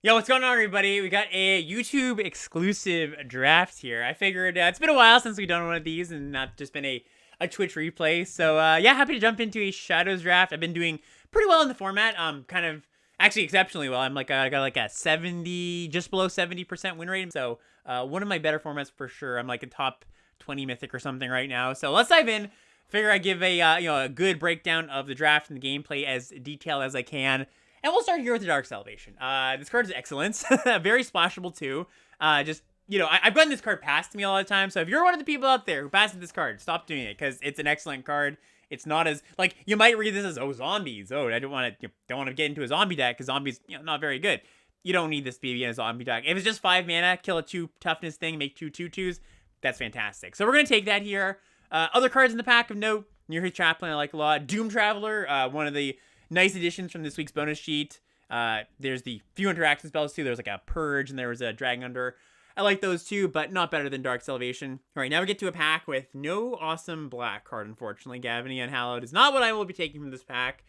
Yo, what's going on, everybody? We got a YouTube exclusive draft here. I figured it's been a while since we've done one of these and not just been a Twitch replay. So, yeah, happy to jump into a Shadows draft. I've been doing pretty well in the format. Kind of, actually exceptionally well. I'm like, I got like a 70, just below 70% win rate. So, one of my better formats for sure. I'm like a top 20 Mythic or something right now. So, let's dive in. Figure I give a good breakdown of the draft and the gameplay as detailed as I can. And we'll start here with the Dark Salvation. This card is excellent. Very splashable, too. I've gotten this card passed to me a lot of times. So if you're one of the people out there who passes this card, stop doing it. Because it's an excellent card. It's not as, like, you might read this as, oh, zombies. Oh, I don't want to get into a zombie deck because zombies, not very good. You don't need this to be in a zombie deck. If it's just 5 mana, kill a 2 toughness thing, make 2 2/2s, that's fantastic. So we're going to take that here. Other cards in the pack of note, Near His Chaplain I like a lot. Doom Traveler, one of the nice additions from this week's bonus sheet. There's the few interaction spells too. There's like a Purge and there was a Dragon Under. I like those too, but not better than Dark Salvation. All right, now we get to a pack with no awesome black card, unfortunately. Gavony Unhallowed is not what I will be taking from this pack.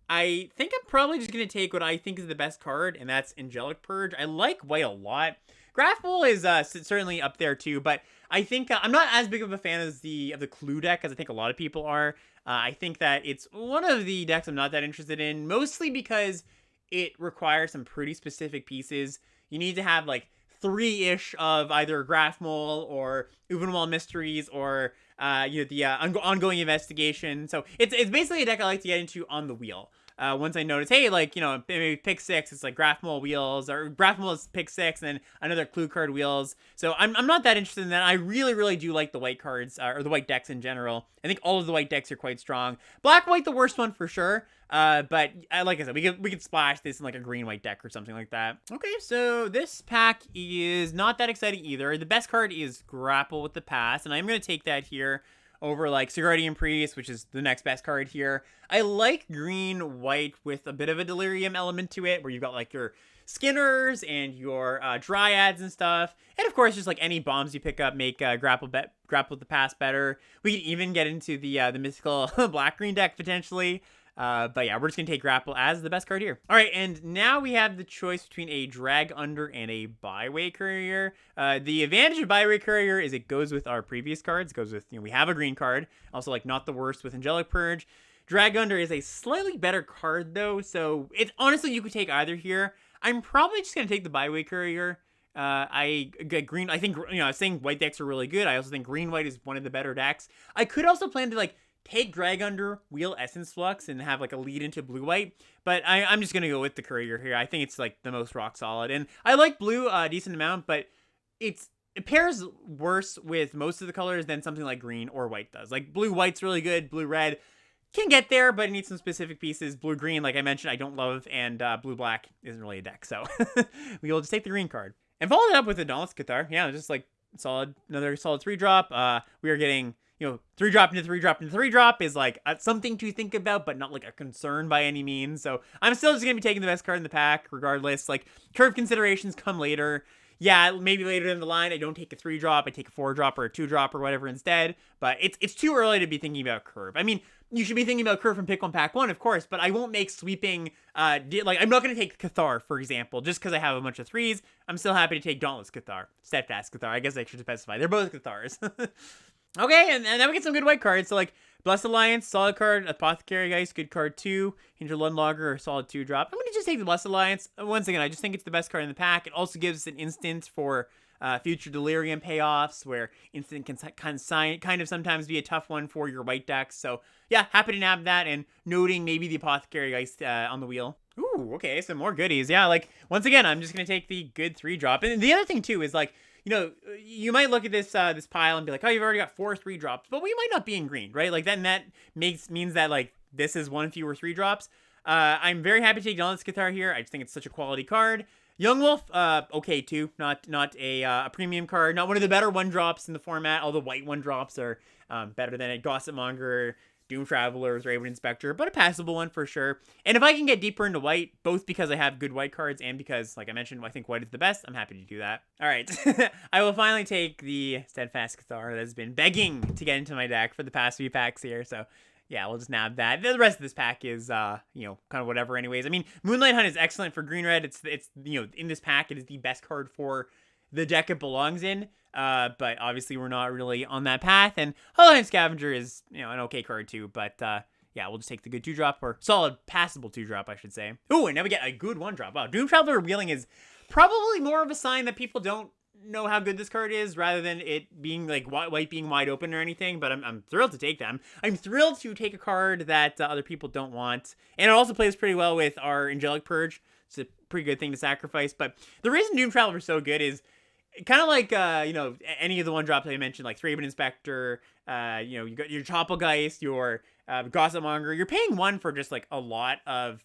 I think I'm probably just going to take what I think is the best card, and that's Angelic Purge. I like white a lot. Grapple is certainly up there too, but I think I'm not as big of a fan as the Clue deck as I think a lot of people are. I think that it's one of the decks I'm not that interested in, mostly because it requires some pretty specific pieces. You need to have like 3-ish of either Graph Mole or Uvenwald Mysteries or ongoing investigation. So it's basically a deck I like to get into on the wheel. Once I notice, hey, maybe pick 6, it's like Graph Mole wheels, or Graph Mole is pick 6, and then another Clue card wheels. So I'm not that interested in that. I really, really do like the white cards, or the white decks in general. I think all of the white decks are quite strong. Black-white, the worst one for sure. But like I said, we could splash this in like a green-white deck or something like that. Okay, so this pack is not that exciting either. The best card is Grapple with the Past, and I'm going to take that here over like Sigardian Priest, which is the next best card here. I like green-white with a bit of a Delirium element to it, where you've got like your Skinners and your Dryads and stuff. And of course, just like any bombs you pick up make Grapple with the Past better. We can even get into the mythical black-green deck potentially. But yeah, we're just going to take Grapple as the best card here. All right, and now we have the choice between a Drag Under and a Byway Courier. The advantage of Byway Courier is it goes with our previous cards. It goes with, we have a green card. Also, like, not the worst with Angelic Purge. Drag Under is a slightly better card, though, so it's honestly, you could take either here. I'm probably just going to take the Byway Courier. I think, I was saying white decks are really good. I also think green-white is one of the better decks. I could also plan to, take Drag Under, wheel Essence Flux, and have, a lead into blue-white. But I'm just going to go with the Courier here. I think it's, the most rock solid. And I like blue a decent amount, but it pairs worse with most of the colors than something like green or white does. Like, blue-white's really good. Blue-red can get there, but it needs some specific pieces. Blue-green, like I mentioned, I don't love. And blue-black isn't really a deck. So we will just take the green card. And follow it up with a Dauntless Cathar. Yeah, just, another solid 3-drop. We are getting 3-drop into 3-drop into 3-drop is something to think about, but not a concern by any means. So I'm still just going to be taking the best card in the pack, regardless. Curve considerations come later. Yeah, maybe later in the line, I don't take a 3-drop. I take a 4-drop or a 2-drop or whatever instead. But it's too early to be thinking about curve. I mean, you should be thinking about curve from pick 1, pack 1, of course, but I won't make sweeping, I'm not going to take Cathar, for example, just because I have a bunch of 3s. I'm still happy to take Dauntless Cathar, Steadfast Cathar. I guess I should specify. They're both Cathars. Okay, and then we get some good white cards. So, Blessed Alliance, solid card. Apothecary Geist, good card too. Hinterland Logger, solid 2-drop. I'm going to just take the Blessed Alliance. Once again, I just think it's the best card in the pack. It also gives us an instant for future Delirium payoffs, where instant can kind of sometimes be a tough one for your white decks. So, yeah, happy to nab that, and noting maybe the Apothecary Geist on the wheel. Ooh, okay, some more goodies. Yeah, once again, I'm just going to take the good 3-drop. And the other thing, too, is, you might look at this this pile and be like, oh, you've already got 4 3-drops, but we might not be in green, right? That means that, this is 1 fewer 3-drops. I'm very happy to take Dauntless Cathar here. I just think it's such a quality card. Young Wolf, okay, too. Not a premium card. Not one of the better 1-drops in the format. All the white 1-drops are better than it. Gossip Monger, Doom Travelers, Raven Inspector, but a passable one for sure. And if I can get deeper into white, both because I have good white cards and because, like I mentioned, I think white is the best, I'm happy to do that. All right, I will finally take the Steadfast Cathar that has been begging to get into my deck for the past few packs here. So yeah, we'll just nab that. The rest of this pack is, you know, kind of whatever anyways. I mean, Moonlight Hunt is excellent for green-red. It's, you know, in this pack, it is the best card for the deck it belongs in. But obviously we're not really on that path. And Hollowheim Scavenger is, you know, an okay card too. But, yeah, we'll just take the good 2-drop, or solid passable 2-drop, I should say. Ooh, and now we get a good 1-drop. Wow, Doom Traveler Wheeling is probably more of a sign that people don't know how good this card is, rather than it being like white being wide open or anything. But I'm thrilled to take them. I'm thrilled to take a card that other people don't want, and it also plays pretty well with our Angelic Purge. It's a pretty good thing to sacrifice. But the reason Doom Traveler is so good is kind of like you know, any of the 1-drops I mentioned, like Thraben Inspector. You know, you got your Choppelgeist, your Gossipmonger. You're paying 1 for just like a lot of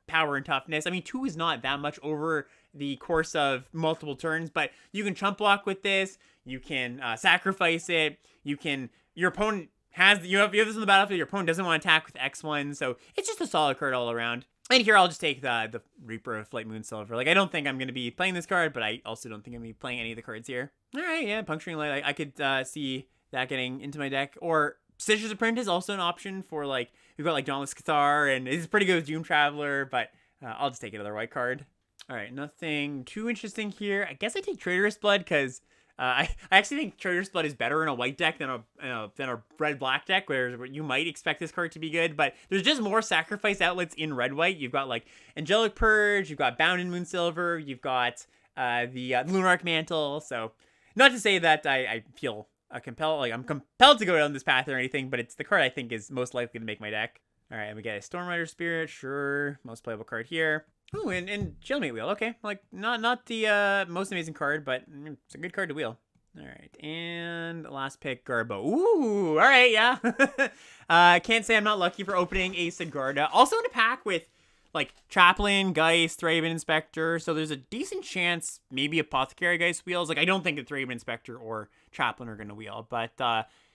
power and toughness. I mean, 2 is not that much over the course of multiple turns, but you can chump block with this. You can sacrifice it. You can, your opponent has, you have this on the battlefield. Your opponent doesn't want to attack with X1, so it's just a solid card all around. And here I'll just take the Reaper of Flight Moonsilver. Like, I don't think I'm going to be playing this card, but I also don't think I'm going to be playing any of the cards here. All right, yeah, Puncturing Light. I could see that getting into my deck. Or Stitcher's Apprentice is also an option for, like, we've got, like, Dauntless Cathar, and it's pretty good with Doom Traveler, but I'll just take another white card. All right, nothing too interesting here. I guess I take Traitorous Blood because I actually think Traitorous Blood is better in a white deck than a red-black deck, where you might expect this card to be good. But there's just more sacrifice outlets in red-white. You've got, like, Angelic Purge, you've got Bound in Moonsilver, you've got the Lunarch Mantle. So not to say that I feel compelled, like I'm compelled to go down this path or anything, but it's the card I think is most likely to make my deck. All right, and we get a Stormrider Spirit, sure, most playable card here. Oh, and Jailmate Wheel, okay. Like, not the most amazing card, but it's a good card to wheel. All right, and last pick, Garbo. Ooh, all right, yeah. Can't say I'm not lucky for opening a Sigarda. Also in a pack with, like, Chaplain, Geist, Thraben Inspector, so there's a decent chance maybe Apothecary Geist wheels. Like, I don't think that Thraben Inspector or Chaplain are going to wheel, but,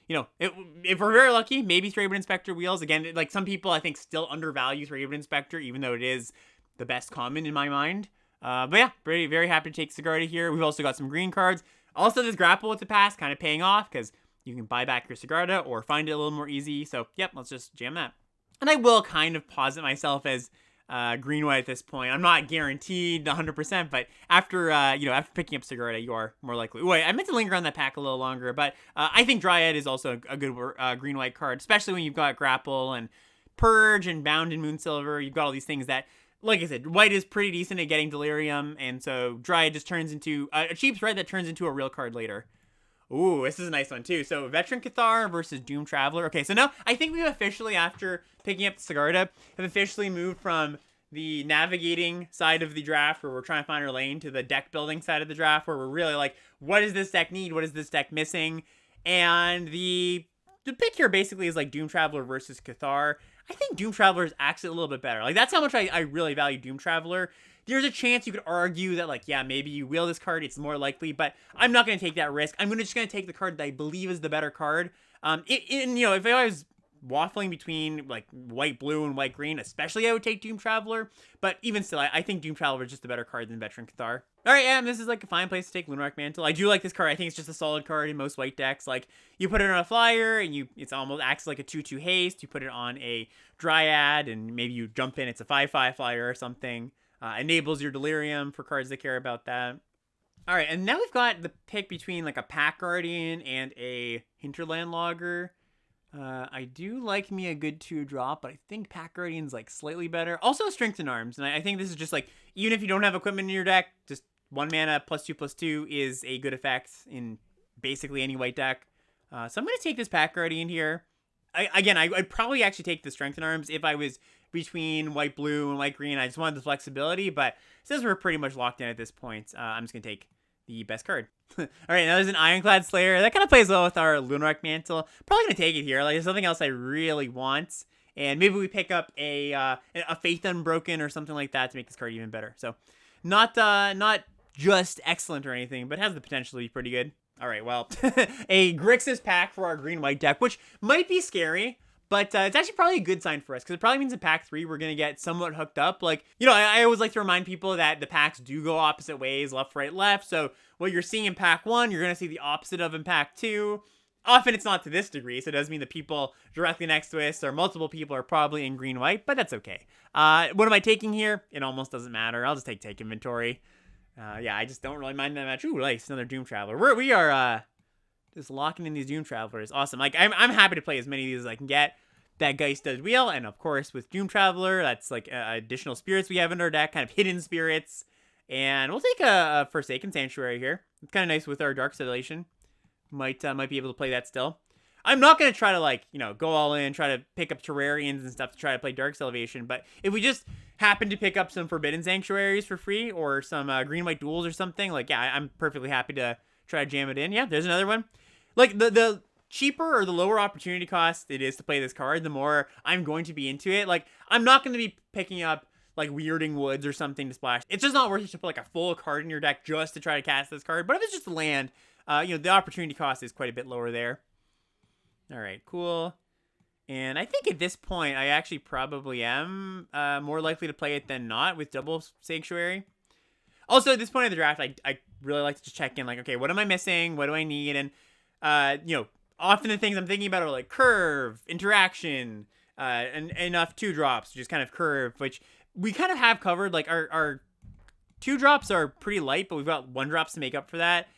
you know, if we're very lucky, maybe Thraben Inspector wheels. Again, like, some people, I think, still undervalue Thraben Inspector, even though it is the best common in my mind. But yeah, very happy to take Sigarda here. We've also got some green cards. Also, this Grapple with the Past kind of paying off because you can buy back your Sigarda or find it a little more easy. So, yep, let's just jam that. And I will kind of posit myself as green-white at this point. I'm not guaranteed 100%, but after, you know, after picking up Sigarda, you are more likely. Wait, I meant to linger on that pack a little longer, but I think Dryad is also a good green-white card, especially when you've got Grapple and Purge and Bound in Moonsilver. You've got all these things that, like I said, white is pretty decent at getting Delirium, and so Dryad just turns into a cheap threat that turns into a real card later. Ooh, this is a nice one, too. So, Veteran Cathar versus Doom Traveler. Okay, so now I think we've officially, after picking up Sigarda, have officially moved from the navigating side of the draft, where we're trying to find our lane, to the deck building side of the draft, where we're really like, what does this deck need? What is this deck missing? And the pick here basically is like Doom Traveler versus Cathar. I think Doom Traveler is actually a little bit better. Like, that's how much I really value Doom Traveler. There's a chance you could argue that, like, yeah, maybe you wheel this card, it's more likely, but I'm not going to take that risk. I'm just going to take the card that I believe is the better card. You know, if I was waffling between, like, white-blue and white-green, especially I would take Doom Traveler, but even still, I think Doom Traveler is just a better card than Veteran Cathar. All right, yeah, this is, like, a fine place to take Lunarch Mantle. I do like this card. I think it's just a solid card in most white decks. Like, you put it on a flyer, and it's almost acts like a 2/2 haste. You put it on a Dryad, and maybe you jump in, it's a 5/5 flyer or something. Enables your Delirium for cards that care about that. All right, and now we've got the pick between, like, a Pack Guardian and a Hinterland Logger. I do like me a good 2-drop, but I think Pack Guardian's, like, slightly better. Also Strength in Arms, and I think this is just, like, even if you don't have equipment in your deck, just 1 mana +2/+2 is a good effect in basically any white deck. So I'm going to take this Pack Guardian here. I'd probably actually take the Strength in Arms if I was between white-blue and white-green. I just wanted the flexibility, but since we're pretty much locked in at this point, I'm just going to take the best card. All right, now there's an Ironclad Slayer. That kind of plays well with our Lunarch Mantle. Probably going to take it here. Like, there's something else I really want, and maybe we pick up a Faith Unbroken or something like that to make this card even better. So, not just excellent or anything, but has the potential to be pretty good. All right, well, a Grixis pack for our green-white deck, which might be scary, but it's actually probably a good sign for us, because it probably means in pack 3 we're going to get somewhat hooked up. Like, you know, I always like to remind people that the packs do go opposite ways, left, right, left. So what you're seeing in pack 1, you're going to see the opposite of in pack 2. Often it's not to this degree, so it does mean the people directly next to us or multiple people are probably in green-white, but that's okay. What am I taking here? It almost doesn't matter. I'll just take inventory. Yeah, I just don't really mind that much. Ooh, nice, another Doom Traveler. We are just locking in these Doom Travelers. Awesome. Like, I'm happy to play as many of these as I can get. That Geist does wheel, and of course with Doom Traveler, that's like additional spirits we have in our deck, kind of hidden spirits. And we'll take a Forsaken Sanctuary here. It's kind of nice with our Dark Sedation. Might be able to play that still. I'm not going to try to, like, you know, go all in, try to pick up Terrarians and stuff to try to play Dark Salvation, but if we just happen to pick up some Forbidden Sanctuaries for free, or some green-white duels or something, like, yeah, I'm perfectly happy to try to jam it in. Yeah, there's another one. Like, the cheaper or the lower opportunity cost it is to play this card, the more I'm going to be into it. Like, I'm not going to be picking up, like, Weirding Woods or something to splash. It's just not worth it to put, like, a full card in your deck just to try to cast this card, but if it's just a land, you know, the opportunity cost is quite a bit lower there. All right, cool. And I think at this point, I actually probably am more likely to play it than not with double Sanctuary. Also, at this point of the draft, I really like to just check in, like, okay, what am I missing? What do I need? And, you know, often the things I'm thinking about are, like, curve, interaction, and enough 2-drops, just kind of curve, which we kind of have covered. Like, our 2-drops are pretty light, but we've got 1-drops to make up for that.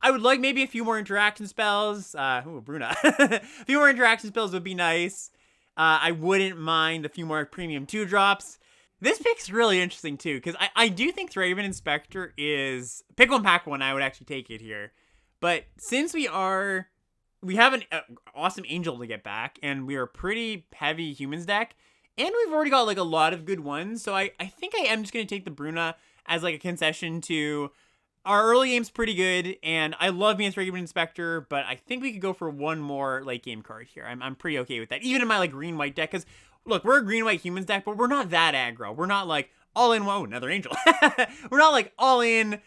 I would like maybe a few more interaction spells. Ooh, Bruna. A few more interaction spells would be nice. I wouldn't mind a few more premium 2-drops. This pick's really interesting, too, because I do think Thraven Inspector is... Pick one, pack one, I would actually take it here. But since we have an awesome Angel to get back, and we are a pretty heavy Humans deck, and we've already got, like, a lot of good ones, so I think I am just going to take the Bruna as, like, a concession to... Our early game's pretty good, and I love being Thraven Inspector, but I think we could go for one more late game card here. I'm pretty okay with that, even in my, like, green-white deck, because, look, we're a green-white Humans deck, but we're not that aggro. We're not, like, all in, whoa, another Angel. We're not, like, all in,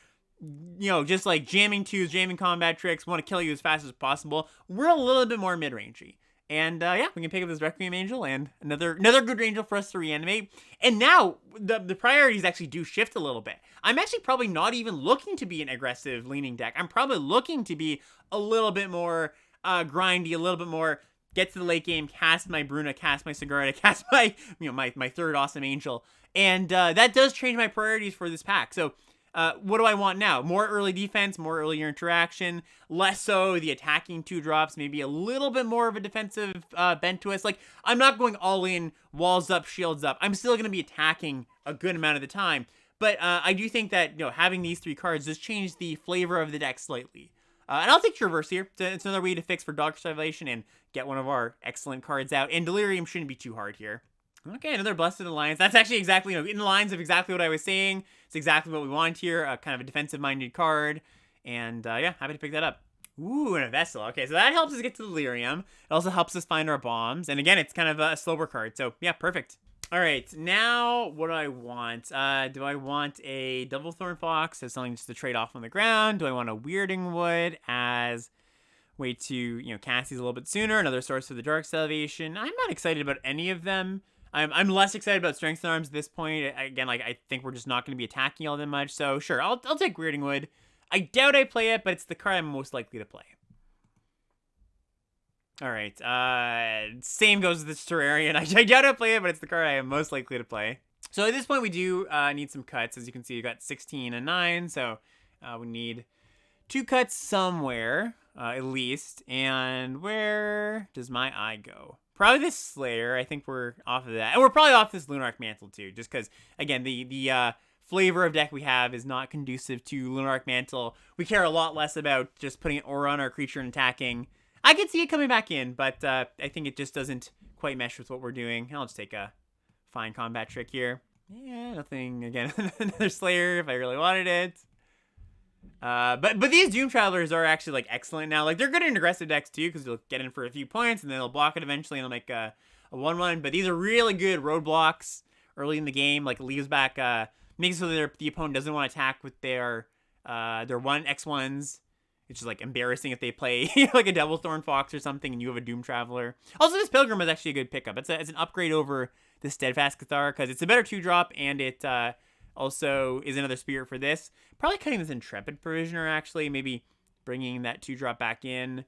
you know, just, like, jamming twos, jamming combat tricks, want to kill you as fast as possible. We're a little bit more mid-rangey. And, yeah, we can pick up this Requiem Angel and another good Angel for us to reanimate. And now, the priorities actually do shift a little bit. I'm actually probably not even looking to be an aggressive leaning deck. I'm probably looking to be a little bit more grindy, a little bit more get to the late game, cast my Bruna, cast my Sigarda, cast my, you know, my third awesome Angel. And that does change my priorities for this pack. So, what do I want now? More early defense, more earlier interaction, less so the attacking 2-drops, maybe a little bit more of a defensive bent to us. Like, I'm not going all in, walls up, shields up. I'm still going to be attacking a good amount of the time. But I do think that, you know, having these 3 cards does change the flavor of the deck slightly. And I'll take Traverse here. It's another way to fix for Dark Salvation and get one of our excellent cards out. And Delirium shouldn't be too hard here. Okay, another Blessed Alliance. That's actually exactly, you know, in the lines of exactly what I was saying. It's exactly what we want here. Kind of a defensive-minded card. And, yeah, happy to pick that up. Ooh, and a Vessel. Okay, so that helps us get to Delirium. It also helps us find our bombs. And, again, it's kind of a slower card. So, yeah, perfect. All right, now what do I want? Do I want a Double Thorn Fox as something just to trade off on the ground? Do I want a Weirding Wood as a way to, you know, cast these a little bit sooner? Another source for the Dark Salvation. I'm not excited about any of them. I'm less excited about Strength Arms at this point. Again, like, I think we're just not going to be attacking all that much. So, sure, I'll take Weirding Wood. I doubt I play it, but it's the card I'm most likely to play. All right, same goes with this Terrarian. I doubt I play it, but it's the card I am most likely to play. So at this point, we do need some cuts. As you can see, we got 16 and 9, so we need 2 cuts somewhere, at least. And where does my eye go? Probably this Slayer. I think we're off of that. And we're probably off this Lunarch Mantle, too, just because, again, the flavor of deck we have is not conducive to Lunarch Mantle. We care a lot less about just putting an aura on our creature and attacking. I could see it coming back in, but I think it just doesn't quite mesh with what we're doing. I'll just take a fine combat trick here. Yeah, nothing. Again, another Slayer if I really wanted it. But these Doom Travelers are actually, like, excellent now. Like, they're good in aggressive decks, too, because they'll get in for a few points, and then they'll block it eventually, and they'll make a 1-1. But these are really good roadblocks early in the game. Like, it leaves back, makes it so that the opponent doesn't want to attack with their X1s. It's just, like, embarrassing if they play like a Devil Thorn Fox or something and you have a Doom Traveler. Also, this Pilgrim is actually a good pickup. It's an upgrade over the Steadfast Cathar because it's a better 2-drop and it also is another spirit for this. Probably cutting this Intrepid Provisioner, actually. Maybe bringing that 2-drop back in.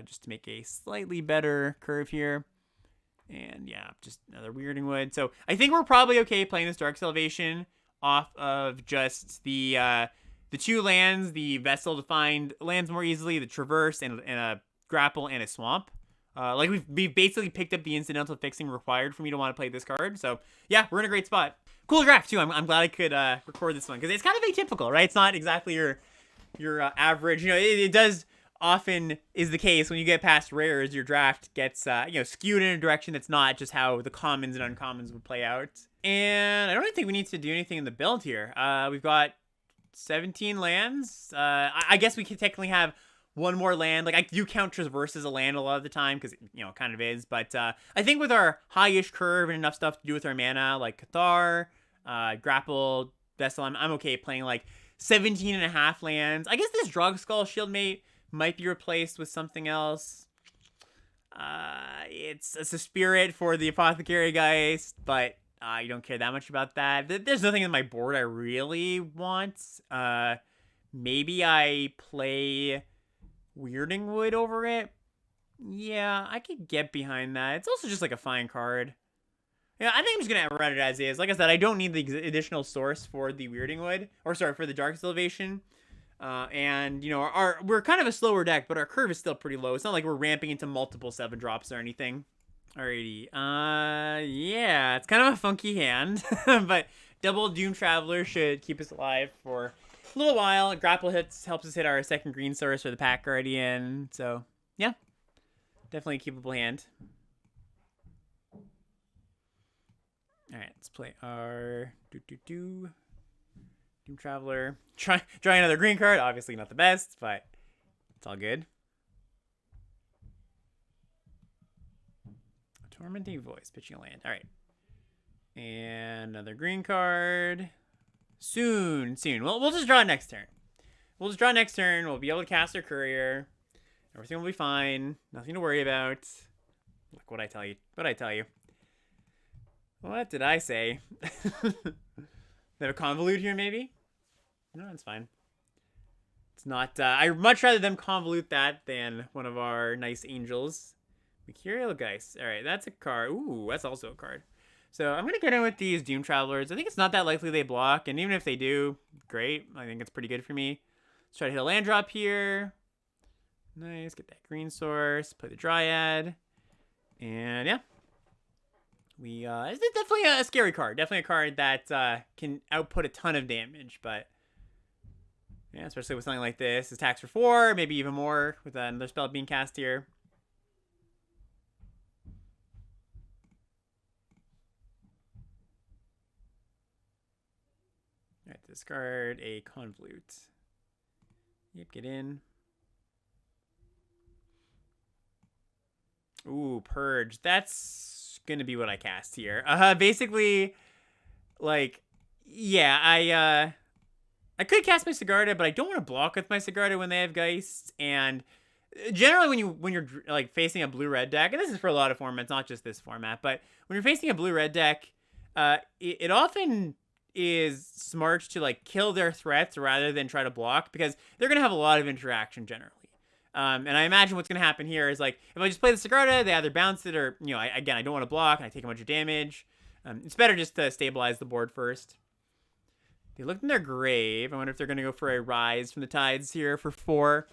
just to make a slightly better curve here. And yeah, just another Weirding Wood. So I think we're probably okay playing this Dark Salvation off of just the 2 lands, the Vessel to find lands more easily, the Traverse, and a Grapple and a Swamp. Like we've basically picked up the incidental fixing required for me to want to play this card. So yeah, we're in a great spot. Cool draft too. I'm glad I could record this one because it's kind of atypical, right? It's not exactly your average. You know, it does often is the case when you get past rares, your draft gets skewed in a direction that's not just how the commons and uncommons would play out. And I don't think we need to do anything in the build here. We've got 17 lands. I guess we could technically have one more land. Like I do count Traverse as a land a lot of the time because it kind of is. But I think with our high-ish curve and enough stuff to do with our mana, like Cathar, Grapple, Vessel, I'm okay playing like 17 and a half lands. I guess this Drog-Skull Shieldmate might be replaced with something else. It's a Spirit for the Apothecary Geist, but I don't care that much about that. There's nothing in my board I really want. Maybe I play Weirding Wood over it. Yeah, I could get behind that. It's also just like a fine card. Yeah, I think I'm just going to run it as is. Like I said, I don't need the additional source for the Weirding Wood. Or sorry, for the Dark Salvation. And, we're kind of a slower deck, but our curve is still pretty low. It's not like we're ramping into multiple 7-drops or anything. Alrighty. Yeah, it's kind of a funky hand. But double Doom Traveler should keep us alive for a little while. Grapple helps us hit our second green source for the Pack Guardian. So, yeah. Definitely a keepable hand. Alright, let's play our Doom Traveler. Try another green card. Obviously not the best, but it's all good. Tormenting Voice, pitching a land. Alright. And another green card. Soon. We'll just draw next turn. We'll be able to cast our Courier. Everything will be fine. Nothing to worry about. Look what I tell you. What did I say? They have a Convolute here, maybe? No, that's fine. It's not... I'd much rather them convolute that than one of our nice angels. Mercurial Geist. Alright, that's a card. Ooh, that's also a card. So I'm going to get in with these Doom Travelers. I think it's not that likely they block, and even if they do, great. I think it's pretty good for me. Let's try to hit a land drop here. Nice, get that green source. Play the Dryad. And yeah. It's definitely a scary card. Definitely a card that can output a ton of damage, but yeah, especially with something like this. Attacks for 4, maybe even more with another spell being cast here. Alright, discard a Convolute. Yep, get in. Ooh, Purge. That's gonna be what I cast here. Basically, like, yeah, I could cast my Sigarda, but I don't want to block with my Sigarda when they have Geist. And generally, when you're like facing a blue-red deck, and this is for a lot of formats, not just this format, but when you're facing a blue-red deck, it often is smart to like kill their threats rather than try to block, because they're gonna have a lot of interaction generally. And I imagine what's going to happen here is, like, if I just play the Sigarda, they either bounce it or, I don't want to block, and I take a bunch of damage. It's better just to stabilize the board first. They looked in their grave. I wonder if they're going to go for a Rise from the Tides here for 4.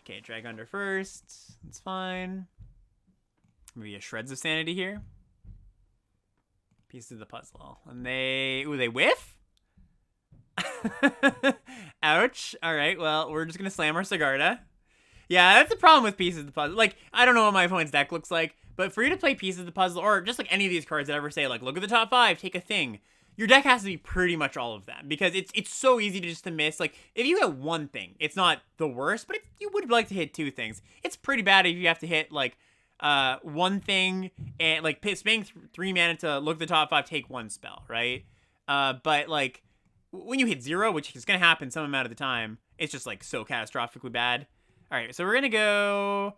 Okay, drag under first. That's fine. Maybe a Shreds of Sanity here. Pieces of the puzzle. And they whiff? Ouch. Alright, well, we're just going to slam our Sigarda. Yeah, that's the problem with Pieces of the Puzzle. Like, I don't know what my opponent's deck looks like, but for you to play Pieces of the Puzzle, or just like any of these cards that ever say, like, look at the top 5, take a thing, your deck has to be pretty much all of them, because it's so easy to miss. Like, if you hit one thing, it's not the worst, but you would like to hit 2 things. It's pretty bad if you have to hit, like, one thing, and, like, spending 3 mana to look at the top 5, take 1 spell, right? But, like, when you hit 0, which is going to happen some amount of the time, it's just, like, so catastrophically bad. Alright, so we're going to go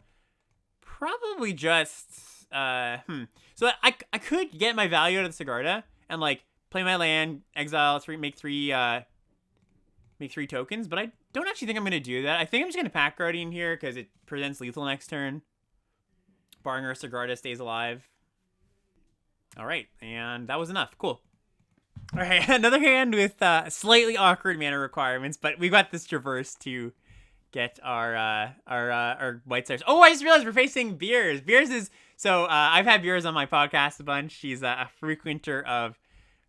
probably just, So I could get my value out of the Sigarda and, like, play my land, exile, make 3 make 3 tokens, but I don't actually think I'm going to do that. I think I'm just going to pack Guardian here because it presents lethal next turn. Barring Ursa Garda stays alive. All right, and that was enough. Cool. All right, another hand with slightly awkward mana requirements, but we've got this traverse to get our white stars. Oh, I just realized we're facing Beers. Beers is so I've had Beers on my podcast a bunch. She's a frequenter of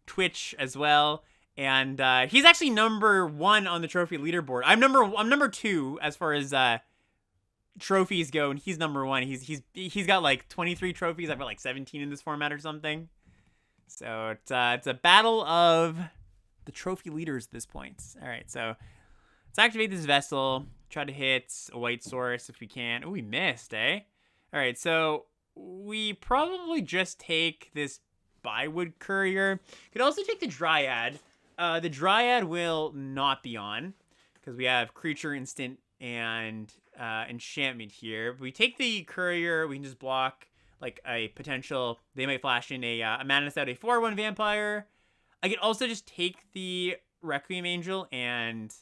Twitch as well, and he's actually number 1 on the trophy leaderboard. I'm number 2 as far as trophies go, and he's number 1. He's got like 23 trophies. I've got like 17 in this format or something. So it's a battle of the trophy leaders at this point. All right, so let's activate this vessel. Try to hit a white source if we can. Oh, we missed, eh? All right, so we probably just take this Bywood Courier. Could also take the Dryad. The Dryad will not be on because we have creature, instant, and enchantment here. If we take the Courier, we can just block like a potential, they might flash in a Madness out a 4/1 vampire. I could also just take the Requiem Angel and,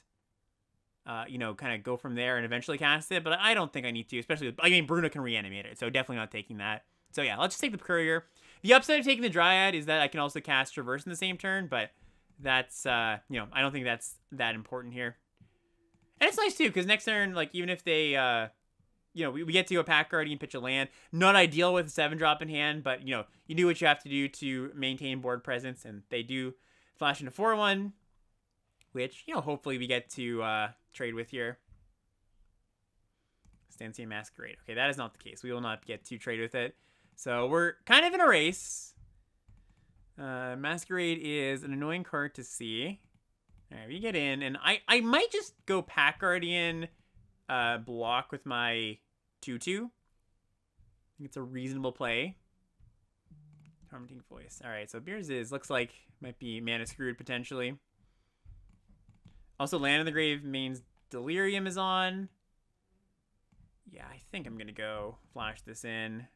you know, kind of go from there and eventually cast it, but I don't think I need to, especially, I mean, Bruno can reanimate it, so definitely not taking that. So yeah, let's just take the Courier. The upside of taking the Dryad is that I can also cast Traverse in the same turn, but that's, you know, I don't think that's that important here. And it's nice too, because next turn, like, even if they, you know, we get to go pack Guardian, pitch a land. Not ideal with a 7-drop in hand, but, you know, you do what you have to do to maintain board presence, and they do flash into 4/1, which, you know, hopefully we get to trade with here. Stancy Masquerade. Okay, that is not the case. We will not get to trade with it. So we're kind of in a race. Masquerade is an annoying card to see. All right, we get in, and I might just go pack Guardian, block with my 2/2. I think it's a reasonable play. Tormenting Voice. All right, so Beers looks like might be mana screwed potentially. Also, Land in the Grave means Delirium is on. Yeah, I think I'm gonna go flash this in.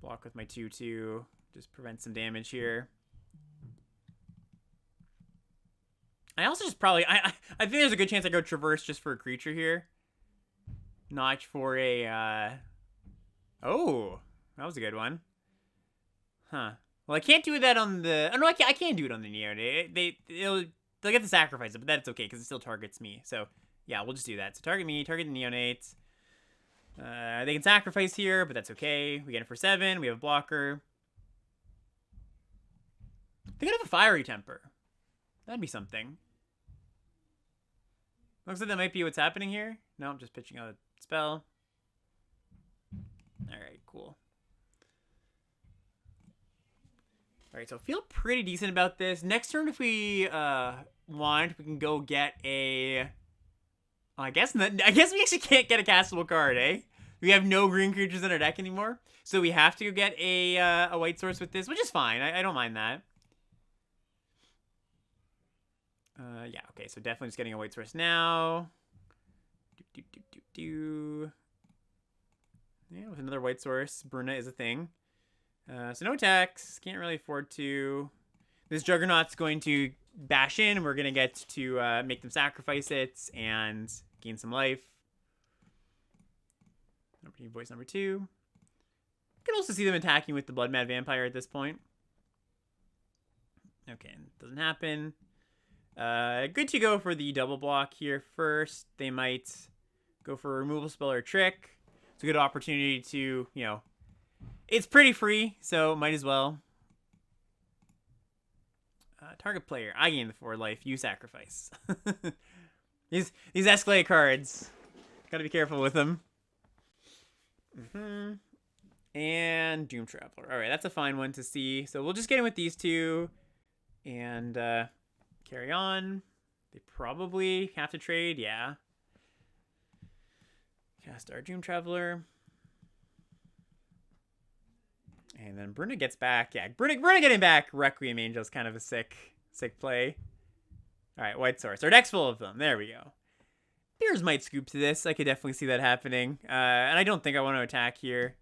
Block with my 2/2. Just prevent some damage here. I also just probably I think there's a good chance I go Traverse just for a creature here. Not for a oh, that was a good one. Huh. Well, I can't do that on the... Oh, no, I can do it on the Neonate. They'll get to sacrifice it, but that's okay, because it still targets me. So, yeah, we'll just do that. So, target me, target the Neonates. They can sacrifice here, but that's okay. We get it for 7. We have a blocker. They could have a Fiery Temper. That'd be something. Looks like that might be what's happening here. No, I'm just pitching out a spell. Alright, cool. Alright, so I feel pretty decent about this. Next turn, if we want, we can go get a... Oh, I guess we actually can't get a castable card, eh? We have no green creatures in our deck anymore. So we have to go get a white source with this, which is fine. I don't mind that. Yeah, okay, so definitely just getting a white source now. Yeah, with another white source, Bruna is a thing. So no attacks, can't really afford to. This Juggernaut's going to bash in, and we're going to get to make them sacrifice it and gain some life. Voice number 2. You can also see them attacking with the Blood Mad Vampire at this point. Okay, doesn't happen. Good to go for the double block here first. They might go for a removal spell or a trick. It's a good opportunity to, you know, it's pretty free, so might as well. Target player. I gain the 4 life. You sacrifice. These escalate cards. Gotta be careful with them. And Doom Traveler. Alright, that's a fine one to see. So we'll just get in with these two. And carry on. They probably have to trade, yeah. Cast our Doom Traveler. And then Bruna gets back. Yeah, Bruna getting back Requiem Angel is kind of a sick play. Alright, white source. Our deck's full of them. There we go. Beers might scoop to this. I could definitely see that happening. And I don't think I want to attack here.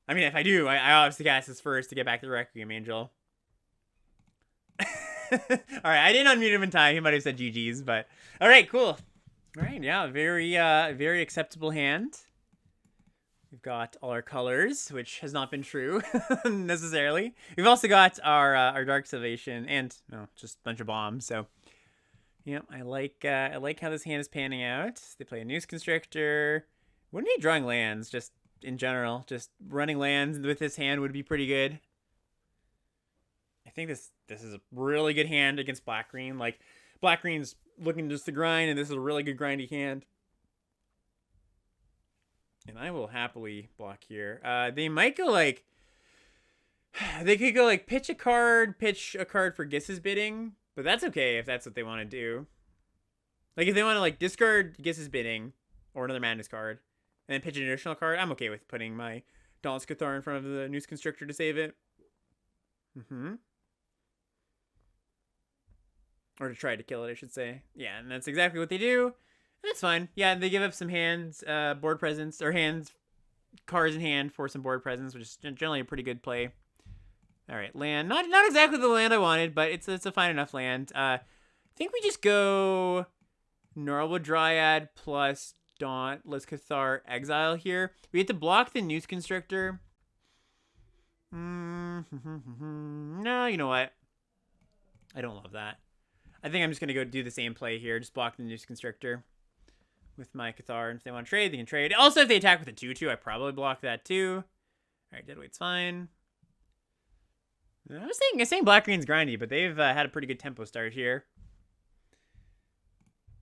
I mean, if I do, I obviously cast this first to get back the Requiem Angel. All right, I didn't unmute him in time. He might have said GG's, but all right, cool. All right, yeah, very acceptable hand. We've got all our colors, which has not been true necessarily. We've also got our Dark Salvation and just a bunch of bombs. So, yeah, I like how this hand is panning out. They play a Noose Constrictor. Wouldn't be drawing lands, just in general. Just running lands with this hand would be pretty good. I think this is a really good hand against black green. Like black green's looking just to grind, and this is a really good grindy hand. And I will happily block here. They might go like... They could go like pitch a card for Giss's Bidding. But that's okay if that's what they want to do. Like if they want to like discard Giss's Bidding or another Madness card and then pitch an additional card, I'm okay with putting my Dauntless Cathar in front of the Noose Constrictor to save it. Or to try to kill it, I should say. Yeah, and that's exactly what they do. That's fine. Yeah, they give up some hands, board presence, or cards in hand for some board presence, which is generally a pretty good play. All right, land. Not exactly the land I wanted, but it's a fine enough land. I think we just go Gnarlwood Dryad plus Dauntless Cathar Exile here. We have to block the Noose Constrictor. No, you know what? I don't love that. I think I'm just going to go do the same play here. Just block the Noose Constrictor with my Cathar. And if they want to trade, they can trade. Also, if they attack with a 2/2, I probably block that too. All right, Deadweight's fine. I was saying black green's grindy, but they've had a pretty good tempo start here.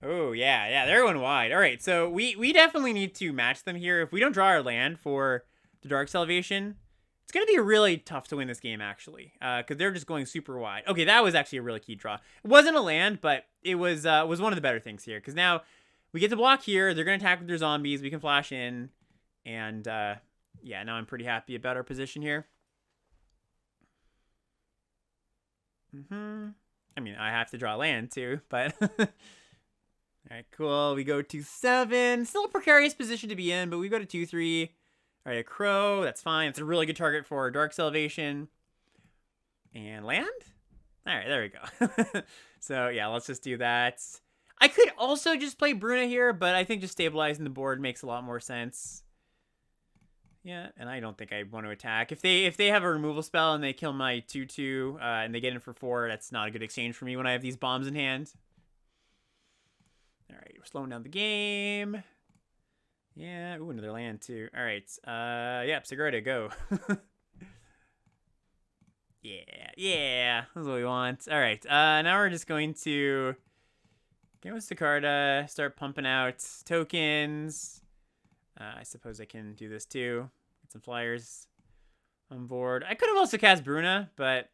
Oh, yeah, they're going wide. All right, so we definitely need to match them here. If we don't draw our land for the Dark Salvation, it's going to be really tough to win this game, actually, because they're just going super wide. Okay, that was actually a really key draw. It wasn't a land, but it was one of the better things here, because now we get to block here. They're going to attack with their zombies. We can flash in, and yeah, now I'm pretty happy about our position here. I mean, I have to draw land too, but all right, cool. We go to 7. Still a precarious position to be in, but we go to 2/3. All right, a crow. That's fine. It's a really good target for Dark Salvation. And land? All right, there we go. So yeah, let's just do that. I could also just play Bruna here, but I think just stabilizing the board makes a lot more sense. Yeah, and I don't think I want to attack. If they have a removal spell and they kill my 2/2 and they get in for 4, that's not a good exchange for me when I have these bombs in hand. All right, we're slowing down the game. Yeah, ooh, another land too. All right, yeah, Sigrota, go. Yeah, that's what we want. All right, now we're just going to get with Sigrota, start pumping out tokens. I suppose I can do this too. Get some flyers on board. I could have also cast Bruna, but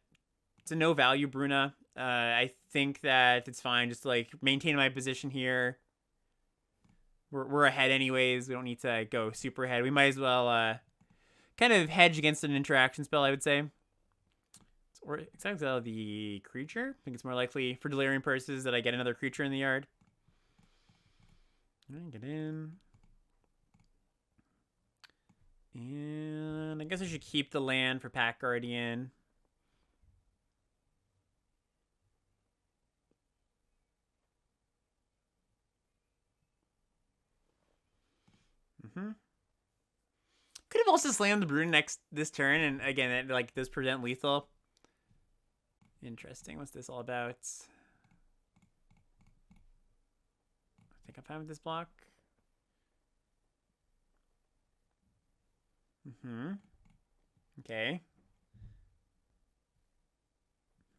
it's a no value Bruna. I think that it's fine just to like maintain my position here. We're ahead anyways. We don't need to go super ahead. We might as well kind of hedge against an interaction spell, I would say. Or it's exile the creature. I think it's more likely for delirium purposes that I get another creature in the yard. Get in. And I guess I should keep the land for Pack Guardian. Could have also slammed the Brune this turn, and again, it like does prevent lethal. Interesting. What's this all about? I think I'm fine with this block. Okay.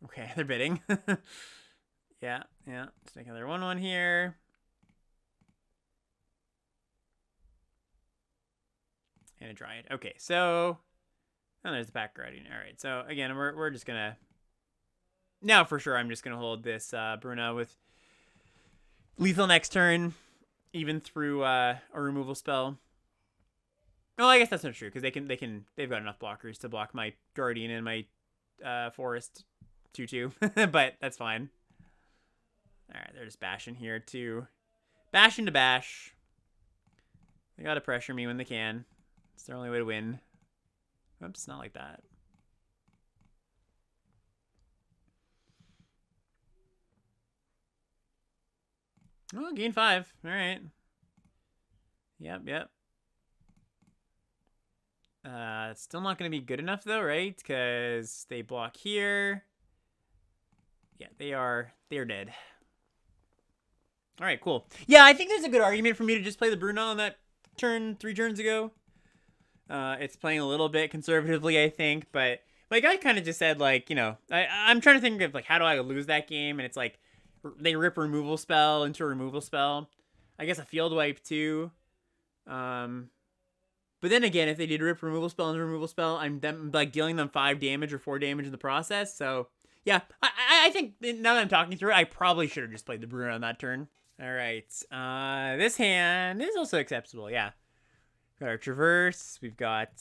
Okay, they're bidding. Yeah. Let's make another 1/1 here. And a Dryad. Okay, so... Oh, there's the Pack Guardian. Alright, so again, we're just gonna... Now, for sure, I'm just gonna hold this Bruna with lethal next turn, even through a removal spell. Well, I guess that's not true, because they've got enough blockers to block my Guardian and my Forest 2/2, but that's fine. Alright, they're just bashing here too. Bashing to bash. They gotta pressure me when they can. It's their only way to win. Oops, not like that. Oh, gain 5. All right. Yep, yep. It's still not going to be good enough though, right? Because they block here. Yeah, they're dead. All right, cool. Yeah, I think there's a good argument for me to just play the Bruno on that turn 3 turns ago. It's playing a little bit conservatively, I think, but my guy kind of just said like, I'm trying to think of like how do I lose that game, and it's like they rip removal spell into a removal spell. I guess a field wipe too. But then again, if they did rip removal spell into removal spell, I'm them like dealing them 5 damage or 4 damage in the process. So yeah, I think now that I'm talking through it, I probably should have just played the Bruno on that turn. All right, this hand is also acceptable. Yeah, got our Traverse. We've got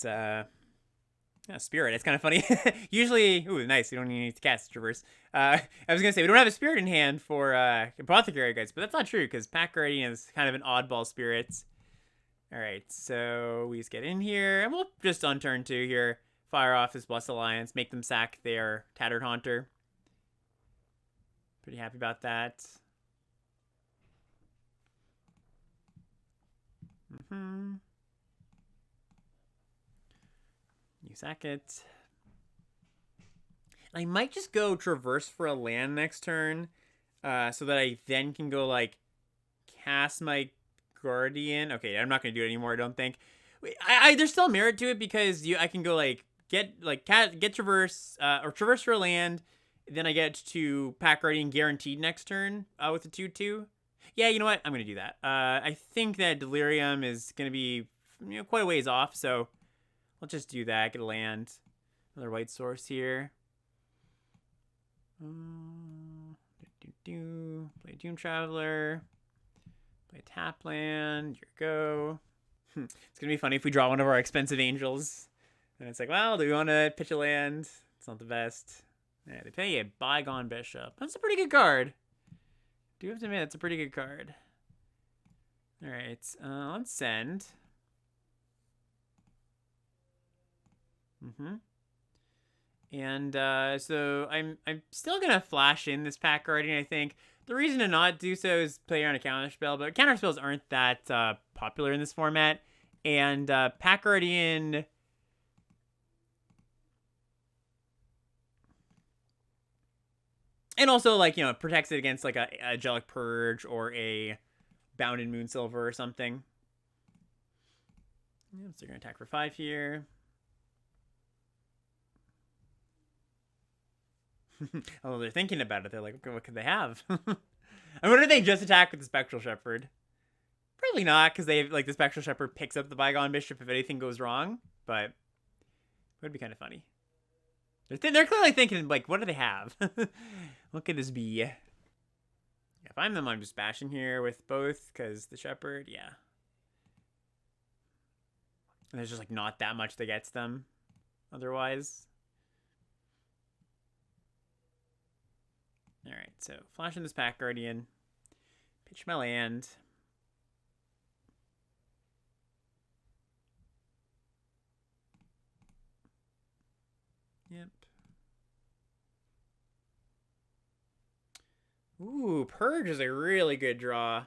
Spirit. It's kind of funny. Usually, ooh, nice. We don't need to cast Traverse. I was gonna say we don't have a Spirit in hand for Apothecary guys, but that's not true because Pack Guardian is kind of an oddball spirit. All right, so we just get in here, and we'll just on turn 2 here fire off this Blessed Alliance, make them sack their Tattered Haunter. Pretty happy about that. You sack it. I might just go Traverse for a land next turn, so that I then can go like cast my Guardian. Okay, I'm not gonna do it anymore. I don't think. There's still merit to it because I can go like get Traverse or Traverse for a land, then I get to Pack Guardian guaranteed next turn with the 2/2. Yeah, you know what? I'm gonna do that. I think that Delirium is gonna be quite a ways off, so let's just do that. Get a land, another white source here. Play Doom Traveler. Play tap land. Here we go. It's gonna be funny if we draw one of our expensive angels. And it's like, well, do we want to pitch a land? It's not the best. Yeah, they play a Bygone Bishop. That's a pretty good card. Do have to admit, it's a pretty good card. All right, let's send. And so I'm still gonna flash in this Pack Guardian. I think the reason to not do so is play around a counterspell, but counterspells aren't that popular in this format. And Pack Guardian, and also like protects it against like a Angelic Purge or a Bounded Moonsilver or something. Yeah, so they're gonna attack for 5 here. Although they're thinking about it, they're like, okay, what could they have? I wonder if they just attack with the Spectral Shepherd. Probably not, because they like the Spectral Shepherd picks up the Bygone Bishop if anything goes wrong. But it would be kind of funny. They're clearly thinking like, what do they have? What could this be? Yeah, if I'm them, I'm just bashing here with both because the Shepherd, yeah. And there's just like not that much that gets them otherwise. All right, so flash in this Pack Guardian, pitch my land. Yep. Ooh, Purge is a really good draw.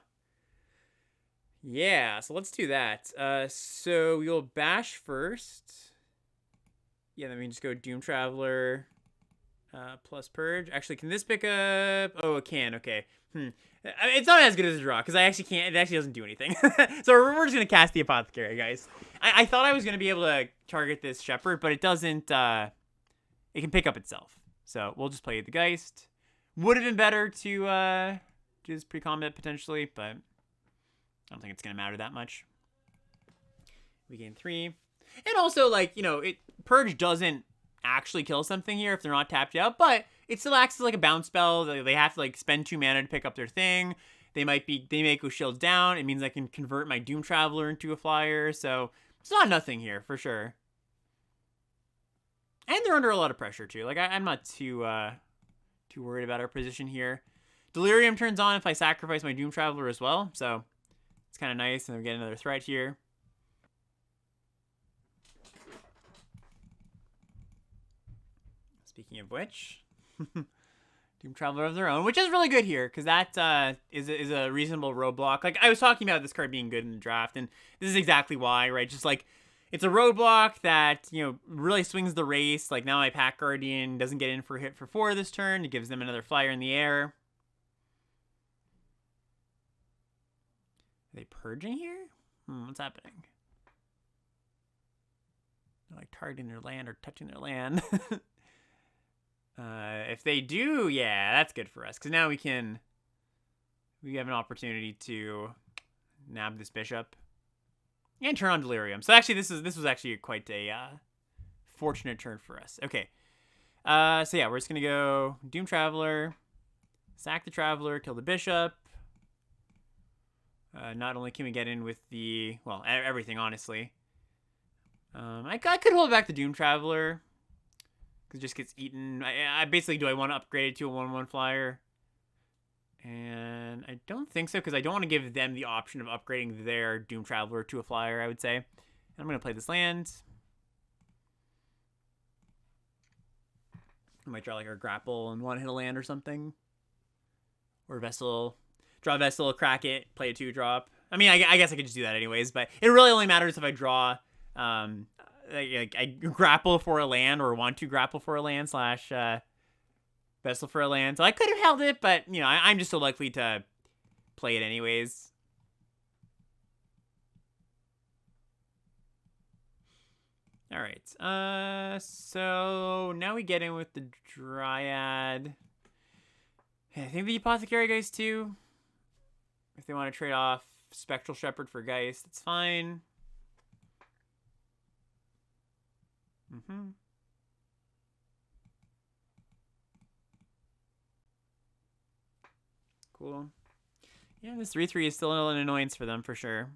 Yeah, so let's do that. So we'll bash first. Yeah, then we can just go Doom Traveler. Plus Purge. Actually, can this pick up? Oh, it can. Okay. It's not as good as a draw because I actually can't. It actually doesn't do anything. So we're just gonna cast the Apothecary, guys. I thought I was gonna be able to target this Shepherd, but it doesn't. It can pick up itself. So we'll just play the Geist. Would have been better to do this pre-combat potentially, but I don't think it's gonna matter that much. We gain 3, and also like Purge doesn't actually kill something here if they're not tapped out, but it still acts as like a bounce spell. They have to like spend 2 mana to pick up their thing. They may go shields down. It means I can convert my Doom Traveler into a flyer, so it's not nothing here for sure. And they're under a lot of pressure too. Like I'm not too worried about our position here. Delirium turns on if I sacrifice my Doom Traveler as well, so it's kind of nice, and we get another threat here. Speaking of which, Doom Traveler of their own, which is really good here, because that is a reasonable roadblock. Like, I was talking about this card being good in the draft, and this is exactly why, right? Just, like, it's a roadblock that, you know, really swings the race. Like, now my Pack Guardian doesn't get in for hit for 4 this turn. It gives them another flyer in the air. Are they purging here? What's happening? They're, like, targeting their land or touching their land. If they do, yeah, that's good for us, because now we have an opportunity to nab this bishop and turn on Delirium. So actually, this was actually quite a fortunate turn for us. Okay, so yeah, we're just gonna go Doom Traveler, sack the Traveler, kill the bishop. Not only can we get in with everything, honestly. I could hold back the Doom Traveler. It just gets eaten. I basically, do I want to upgrade it to a 1/1 flyer? And I don't think so, because I don't want to give them the option of upgrading their Doom Traveler to a flyer, I would say. And I'm going to play this land. I might draw like a grapple and one hit a land or something. Or Vessel. Draw Vessel, crack it, play a 2-drop. I mean, I guess I could just do that anyways, but it really only matters if I draw... I grapple for a land, or want to grapple for a land / Vessel for a land. So I could have held it, but, you know, I'm just so likely to play it anyways. All right. So now we get in with the Dryad. I think the Apothecary Geist too. If they want to trade off Spectral Shepherd for Geist, it's fine. Cool. Yeah, this 3/3 is still an annoyance for them, for sure.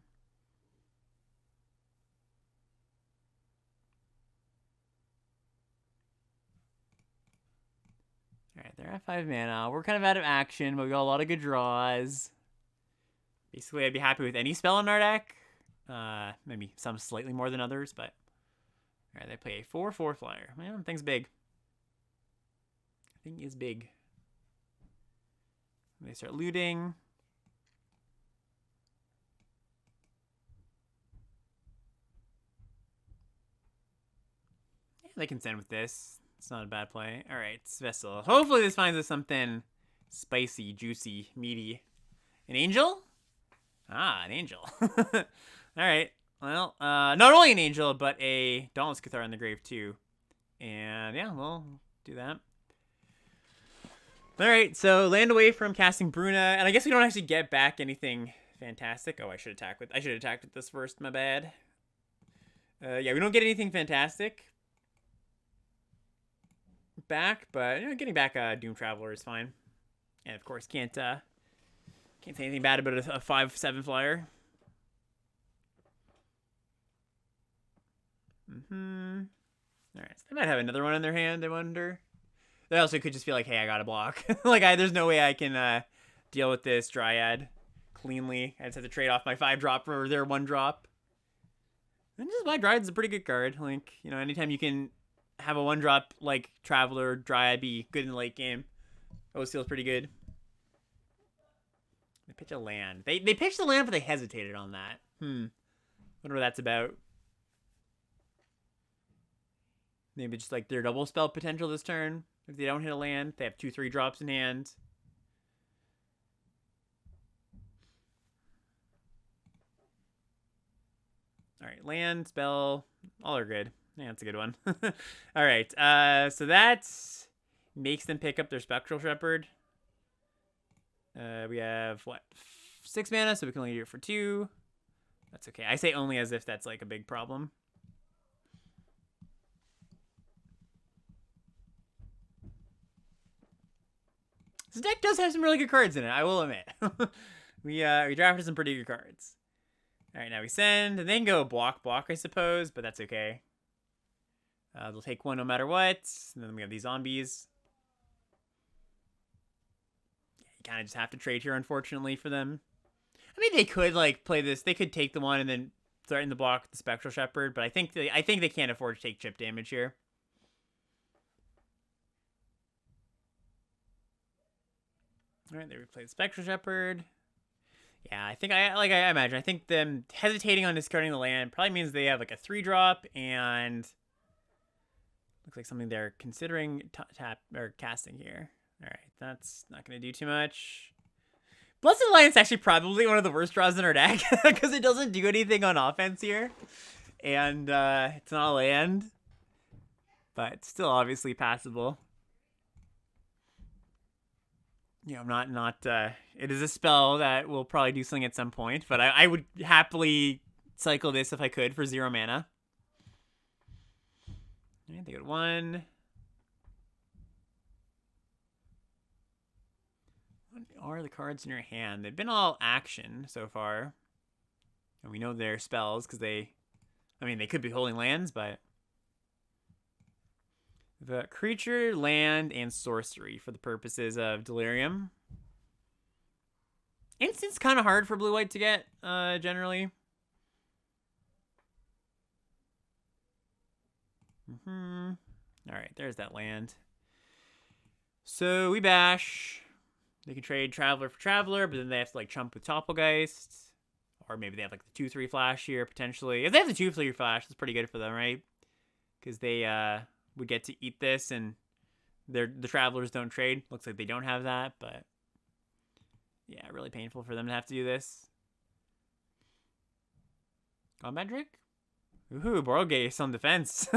Alright, they're at 5 mana. We're kind of out of action, but we got a lot of good draws. Basically, I'd be happy with any spell in our deck. Maybe some slightly more than others, but... Alright, they play a 4/4 flyer. Man, thing's big. Thing is big. They start looting. Yeah, they can send with this. It's not a bad play. Alright, Vessel. Hopefully this finds us something spicy, juicy, meaty. An angel? Ah, an angel. Alright. Well, not only an angel, but a Dauntless Cathar in the grave too. And yeah, we'll do that. Alright, so land away from casting Bruna, and I guess we don't actually get back anything fantastic. Oh, I should attack with this first, my bad. Yeah, we don't get anything fantastic back, but you know, getting back a Doom Traveler is fine. And of course, can't say anything bad about a 5/7 flyer. Alright, so they might have another one in their hand, I wonder. They also could just feel like, hey, I got a block. Like, there's no way I can deal with this Dryad cleanly. I just have to trade off my 5-drop for their 1-drop. And just my Dryad's a pretty good card. Like, you know, anytime you can have a 1-drop, like, Traveler, Dryad be good in the late game, always feels pretty good. They pitch a land. They pitched the land, but they hesitated on that. Wonder what that's about. Maybe just, like, their double spell potential this turn. If they don't hit a land, they have 2 3-drops in hand. Alright, land, spell, all are good. Yeah, that's a good one. Alright, so that makes them pick up their Spectral Shepherd. We have, what, 6 mana, so we can only do it for 2. That's okay. I say only as if that's, like, a big problem. This deck does have some really good cards in it, I will admit. we drafted some pretty good cards. Alright, now we send, and then go block, I suppose, but that's okay. They'll take 1 no matter what, and then we have these zombies. Yeah, you kind of just have to trade here, unfortunately, for them. I mean, they could, like, play this, they could take the 1 and then threaten the block with the Spectral Shepherd, but I think they can't afford to take chip damage here. All right, they replayed Spectral Shepherd. Yeah, I think I imagine. I think them hesitating on discarding the land probably means they have like a 3-drop and looks like something they're considering tap or casting here. All right, that's not gonna do too much. Blessed Alliance actually probably one of the worst draws in our deck because it doesn't do anything on offense here, and it's not a land, but still obviously passable. You know, not it is a spell that will probably do something at some point, but I would happily cycle this if I could for 0 mana. All right, they got 1. What are the cards in your hand? They've been all action so far, and we know they're spells because they could be holding lands, but the creature, land, and sorcery for the purposes of Delirium. Instant's kind of hard for blue-white to get, generally. Alright, there's that land. So we bash. They can trade Traveler for Traveler, but then they have to, like, chump with Topplegeist. Or maybe they have, like, the 2-3 flash here, potentially. If they have the 2-3 flash, that's pretty good for them, right? Because they, would get to eat this, and the Travelers don't trade. Looks like they don't have that, but yeah, really painful for them to have to do this. Combat Drake? Ooh, Borrowgate on defense.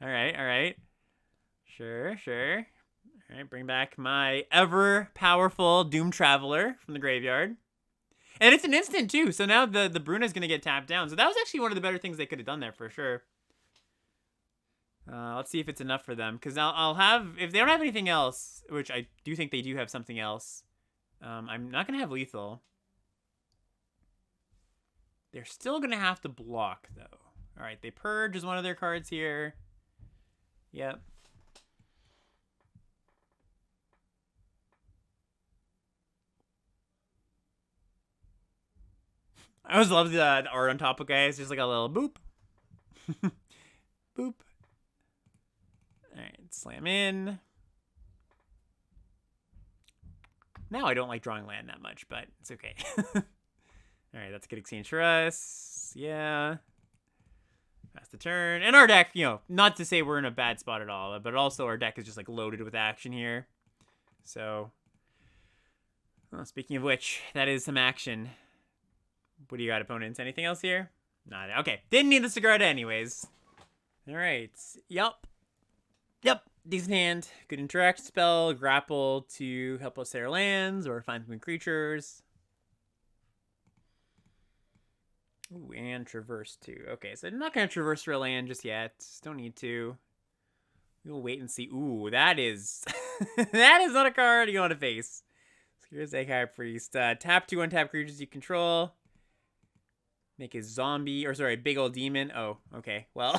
Alright. Sure. Alright, bring back my ever-powerful Doom Traveler from the graveyard. And it's an instant, too, so now the Bruna's going to get tapped down. So that was actually one of the better things they could have done there, for sure. Let's see if it's enough for them, because I'll have, if they don't have anything else, which I do think they do have something else, I'm not going to have lethal. They're still going to have to block, though. Alright, they purge is one of their cards here. Yep. I always love the art on top of guys, just like a little boop. Boop. Alright, slam in. Now I don't like drawing land that much, but it's okay. Alright, that's a good exchange for us. Yeah. That's the turn. And our deck, you know, not to say we're in a bad spot at all, but also our deck is just like loaded with action here. So, well, speaking of which, that is some action. What do you got, opponents? Anything else here? Not. Okay, didn't need the Sagrada anyways. Alright, yep. Decent hand. Good interact spell, grapple to help us their lands or find some creatures. Ooh, and traverse too. Okay, so I'm not going to traverse for a land just yet. Don't need to. We'll wait and see. Ooh, that is... that is not a card you want to face. So here's a High Priest. Tap 2 untap creatures you control. Make a zombie, or sorry, big old demon. Oh, okay. Well,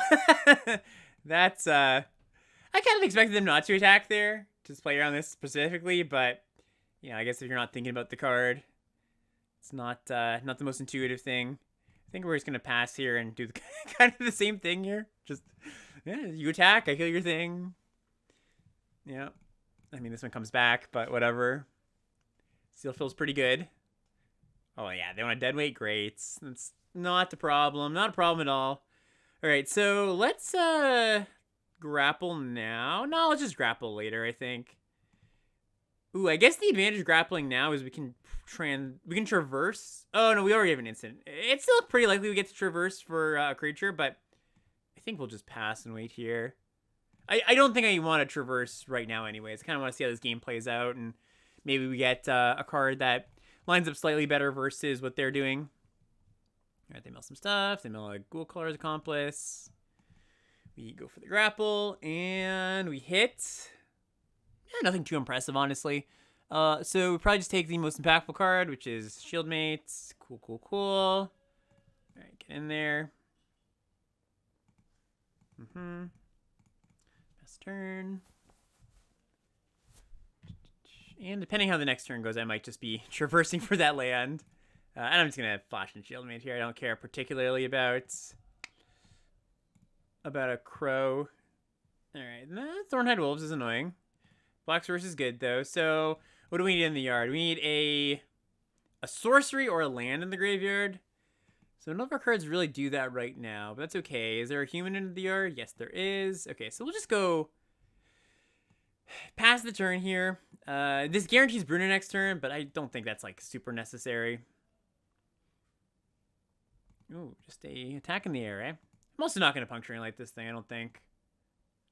that's, I kind of expected them not to attack there, to play around this specifically, but, you know, I guess if you're not thinking about the card, it's not the most intuitive thing. I think we're just going to pass here and do kind of the same thing here. Just, yeah, you attack, I kill your thing. Yeah. I mean, this one comes back, but whatever. Still feels pretty good. Oh, yeah, they want a deadweight. Great. That's not the problem. Not a problem at all. All right, so let's grapple now. No, let's just grapple later, I think. Ooh, I guess the advantage of grappling now is we can traverse. Oh, no, we already have an instant. It's still pretty likely we get to traverse for a creature, but I think we'll just pass and wait here. I don't think I want to traverse right now anyways. I kind of want to see how this game plays out, and maybe we get a card that lines up slightly better versus what they're doing. All right, they mill some stuff. They mill a Ghoul Caller's Accomplice. We go for the grapple, and we hit. Yeah, nothing too impressive, honestly. So we probably just take the most impactful card, which is Shieldmate. Cool. All right, get in there. Best turn. And depending how the next turn goes, I might just be traversing for that land. And I'm just going to flash and Shieldmate here. I don't care particularly about a crow. All right, Thornhead Wolves is annoying. Black Source is good, though. So What do we need in the yard? We need a sorcery or a land in the graveyard. So none of our cards really do that right now, but that's okay. Is there a human in the yard? Yes, there is. Okay, so we'll just go past the turn here. This guarantees Bruno next turn, but I don't think that's like super necessary. Ooh, just a attack in the air, eh? I'm also not going to Puncturing Light this thing, I don't think.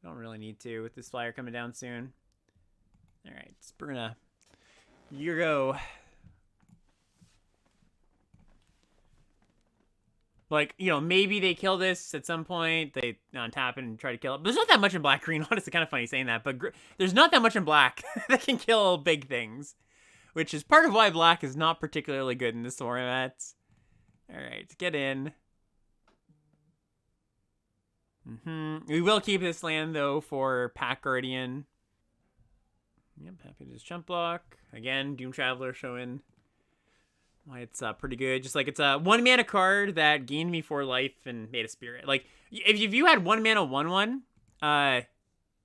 I don't really need to with this flyer coming down soon. All right, Bruna. You go. Like, you know, maybe they kill this at some point. They untap it and try to kill it. But there's not that much in black-green. Honestly, kind of funny saying that. But there's not that much in black that can kill big things. Which is part of why black is not particularly good in this format. Alright, get in. We will keep this land, though, for Pack Guardian. Yep, happy to just jump block. Again, Doom Traveler showing why it's pretty good. Just like it's a 1 mana card that gained me 4 life and made a spirit. Like, if you had 1 mana 1/1,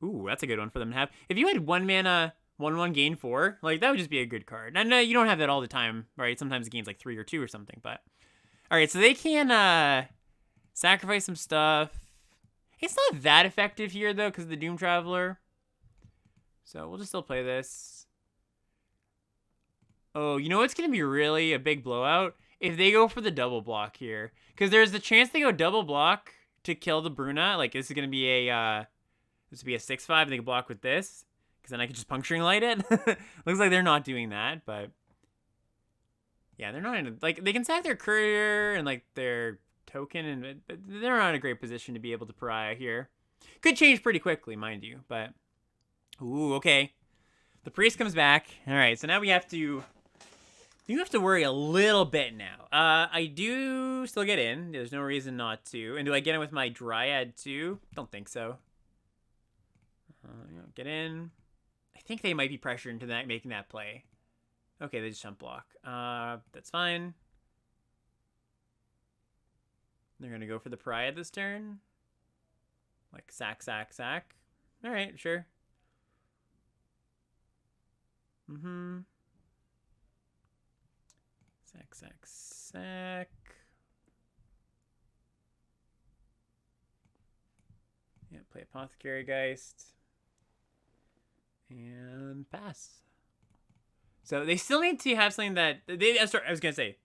ooh, that's a good one for them to have. If you had 1 mana 1/1 gain 4, like, that would just be a good card. And you don't have that all the time, right? Sometimes it gains like 3 or 2 or something, but. Alright, so they can sacrifice some stuff. It's not that effective here, though, because of the Doom Traveler. So we'll just still play this. Oh, you know what's going to be really a big blowout? If they go for the double block here. Because there's the chance they go double block to kill the Bruna. Like, this is going to be a 6/5, and they can block with this. Because then I can just Puncturing Light it. Looks like they're not doing that, but. Yeah, they're not in a, like, they can sack their courier and, like, their token, but they're not in a great position to be able to pariah here. Could change pretty quickly, mind you, but. Ooh, okay. The priest comes back. All right, so now we have to worry a little bit now. I do still get in. There's no reason not to. And do I get in with my Dryad too? Don't think so. Get in. I think they might be pressured into that, making that play. Okay, they just jump block. That's fine. They're going to go for the Pariah this turn. Like, sack, sack, sack. All right, sure. Sack, sack, sack. Yeah, play Apothecary Geist. And pass. So they still need to have something that I was gonna say.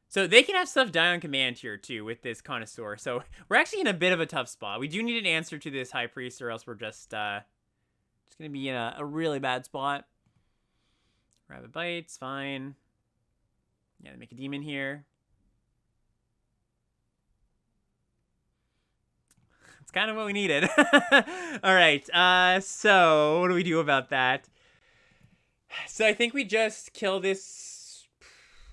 So they can have stuff die on command here too with this Connoisseur. So we're actually in a bit of a tough spot. We do need an answer to this High Priest, or else we're just gonna be in a really bad spot. Rabbit Bites, fine. Yeah, they make a demon here. It's kind of what we needed. All right. So what do we do about that? So I think we just kill this.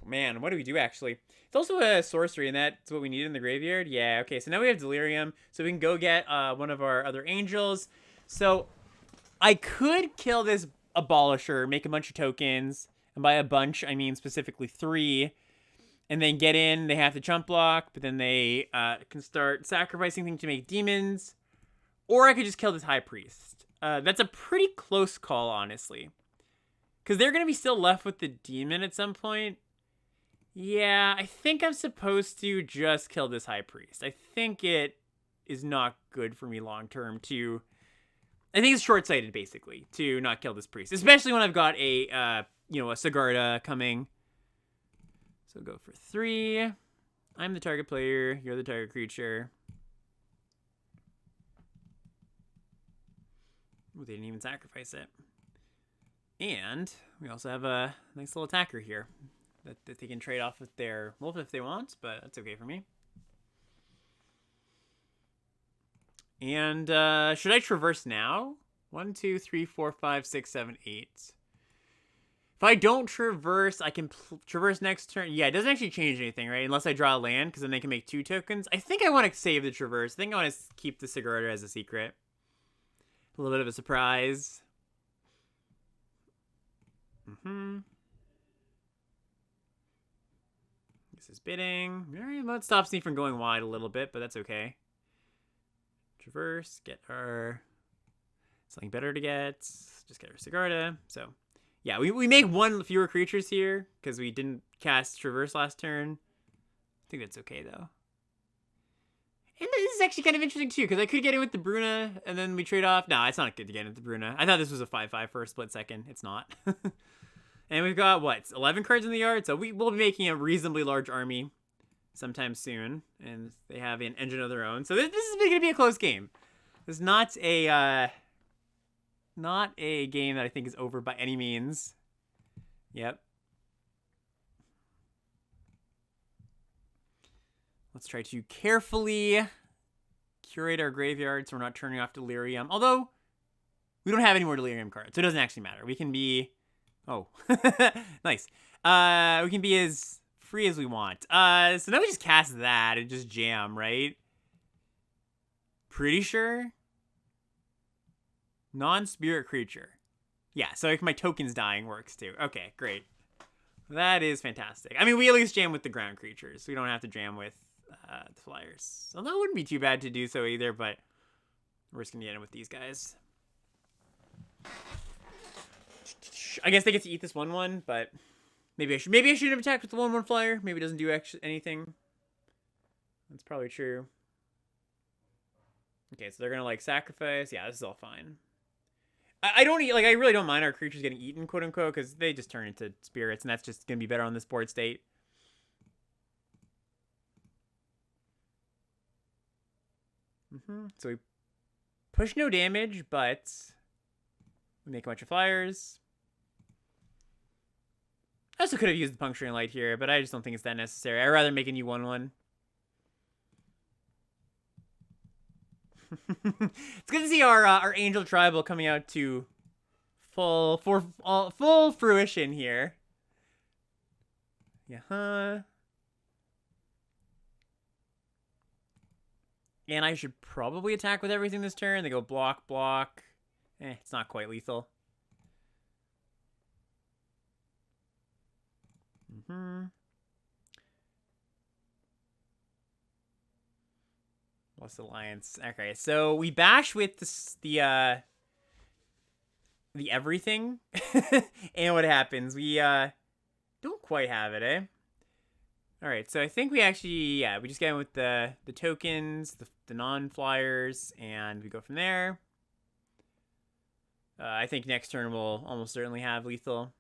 Man, what do we do actually? It's also a sorcery, and that's what we need in the graveyard. Yeah, okay. So now we have Delirium, so we can go get one of our other angels. So I could kill this Abolisher, make a bunch of tokens, and by a bunch, I mean specifically 3, and then get in. They have to jump block, but then they can start sacrificing things to make demons. Or I could just kill this High Priest. That's a pretty close call, honestly. Because they're going to be still left with the demon at some point. Yeah, I think I'm supposed to just kill this High Priest. I think it is not good for me long term to. I think it's short-sighted, basically, to not kill this priest. Especially when I've got a Sigarda coming. So go for 3. I'm the target player. You're the target creature. Ooh, they didn't even sacrifice it. And we also have a nice little attacker here that they can trade off with their wolf if they want, but that's okay for me. And should I traverse now? 1, 2, 3, 4, 5, 6, 7, 8. If I don't traverse, I can traverse next turn. Yeah, it doesn't actually change anything, right? Unless I draw a land, because then they can make 2 tokens. I think I want to save the traverse. I think I want to keep the Sigarda as a secret. A little bit of a surprise. This is bidding. All right, well, it stops me from going wide a little bit, but that's okay. Traverse, get our something better to get. Just get our Sigarda. So, Yeah, we make one fewer creatures here because we didn't cast Traverse last turn. I think that's okay, though. And this is actually kind of interesting, too, because I could get in with the Bruna, and then we trade off. No, it's not good to get in with the Bruna. I thought this was a 5/5 for a split second. It's not. And we've got, what, 11 cards in the yard? So we'll be making a reasonably large army sometime soon. And they have an engine of their own. So this is going to be a close game. It's not a game that I think is over by any means. Yep. Let's try to carefully curate our graveyard so we're not turning off Delirium. Although, we don't have any more Delirium cards, so it doesn't actually matter. We can be... Oh. Nice. We can be as free as we want. So now we just cast that and just jam, right? Pretty sure? Non-spirit creature. Yeah, so if my token's dying works too. Okay, great. That is fantastic. I mean, we at least jam with the ground creatures. We don't have to jam with the flyers. Although it wouldn't be too bad to do so either, but we're just going to get in with these guys. I guess they get to eat this 1/1, but maybe I should have attacked with the 1/1 flyer. Maybe it doesn't do anything. That's probably true. Okay, so they're going to, like, sacrifice. Yeah, this is all fine. I really don't mind our creatures getting eaten, quote unquote, because they just turn into spirits, and that's just going to be better on this board state. So we push no damage, but we make a bunch of flyers. I also could have used the Puncturing Light here, but I just don't think it's that necessary. I'd rather make a new 1/1. It's good to see our Angel Tribal coming out to full fruition here. Yeah. And I should probably attack with everything this turn. They go block, block. It's not quite lethal. Lost Alliance. Okay, so we bash with the everything. And what happens? We don't quite have it, eh? Alright, so I think we actually, we just get in with the tokens, the non-flyers, and we go from there. I think next turn we'll almost certainly have lethal.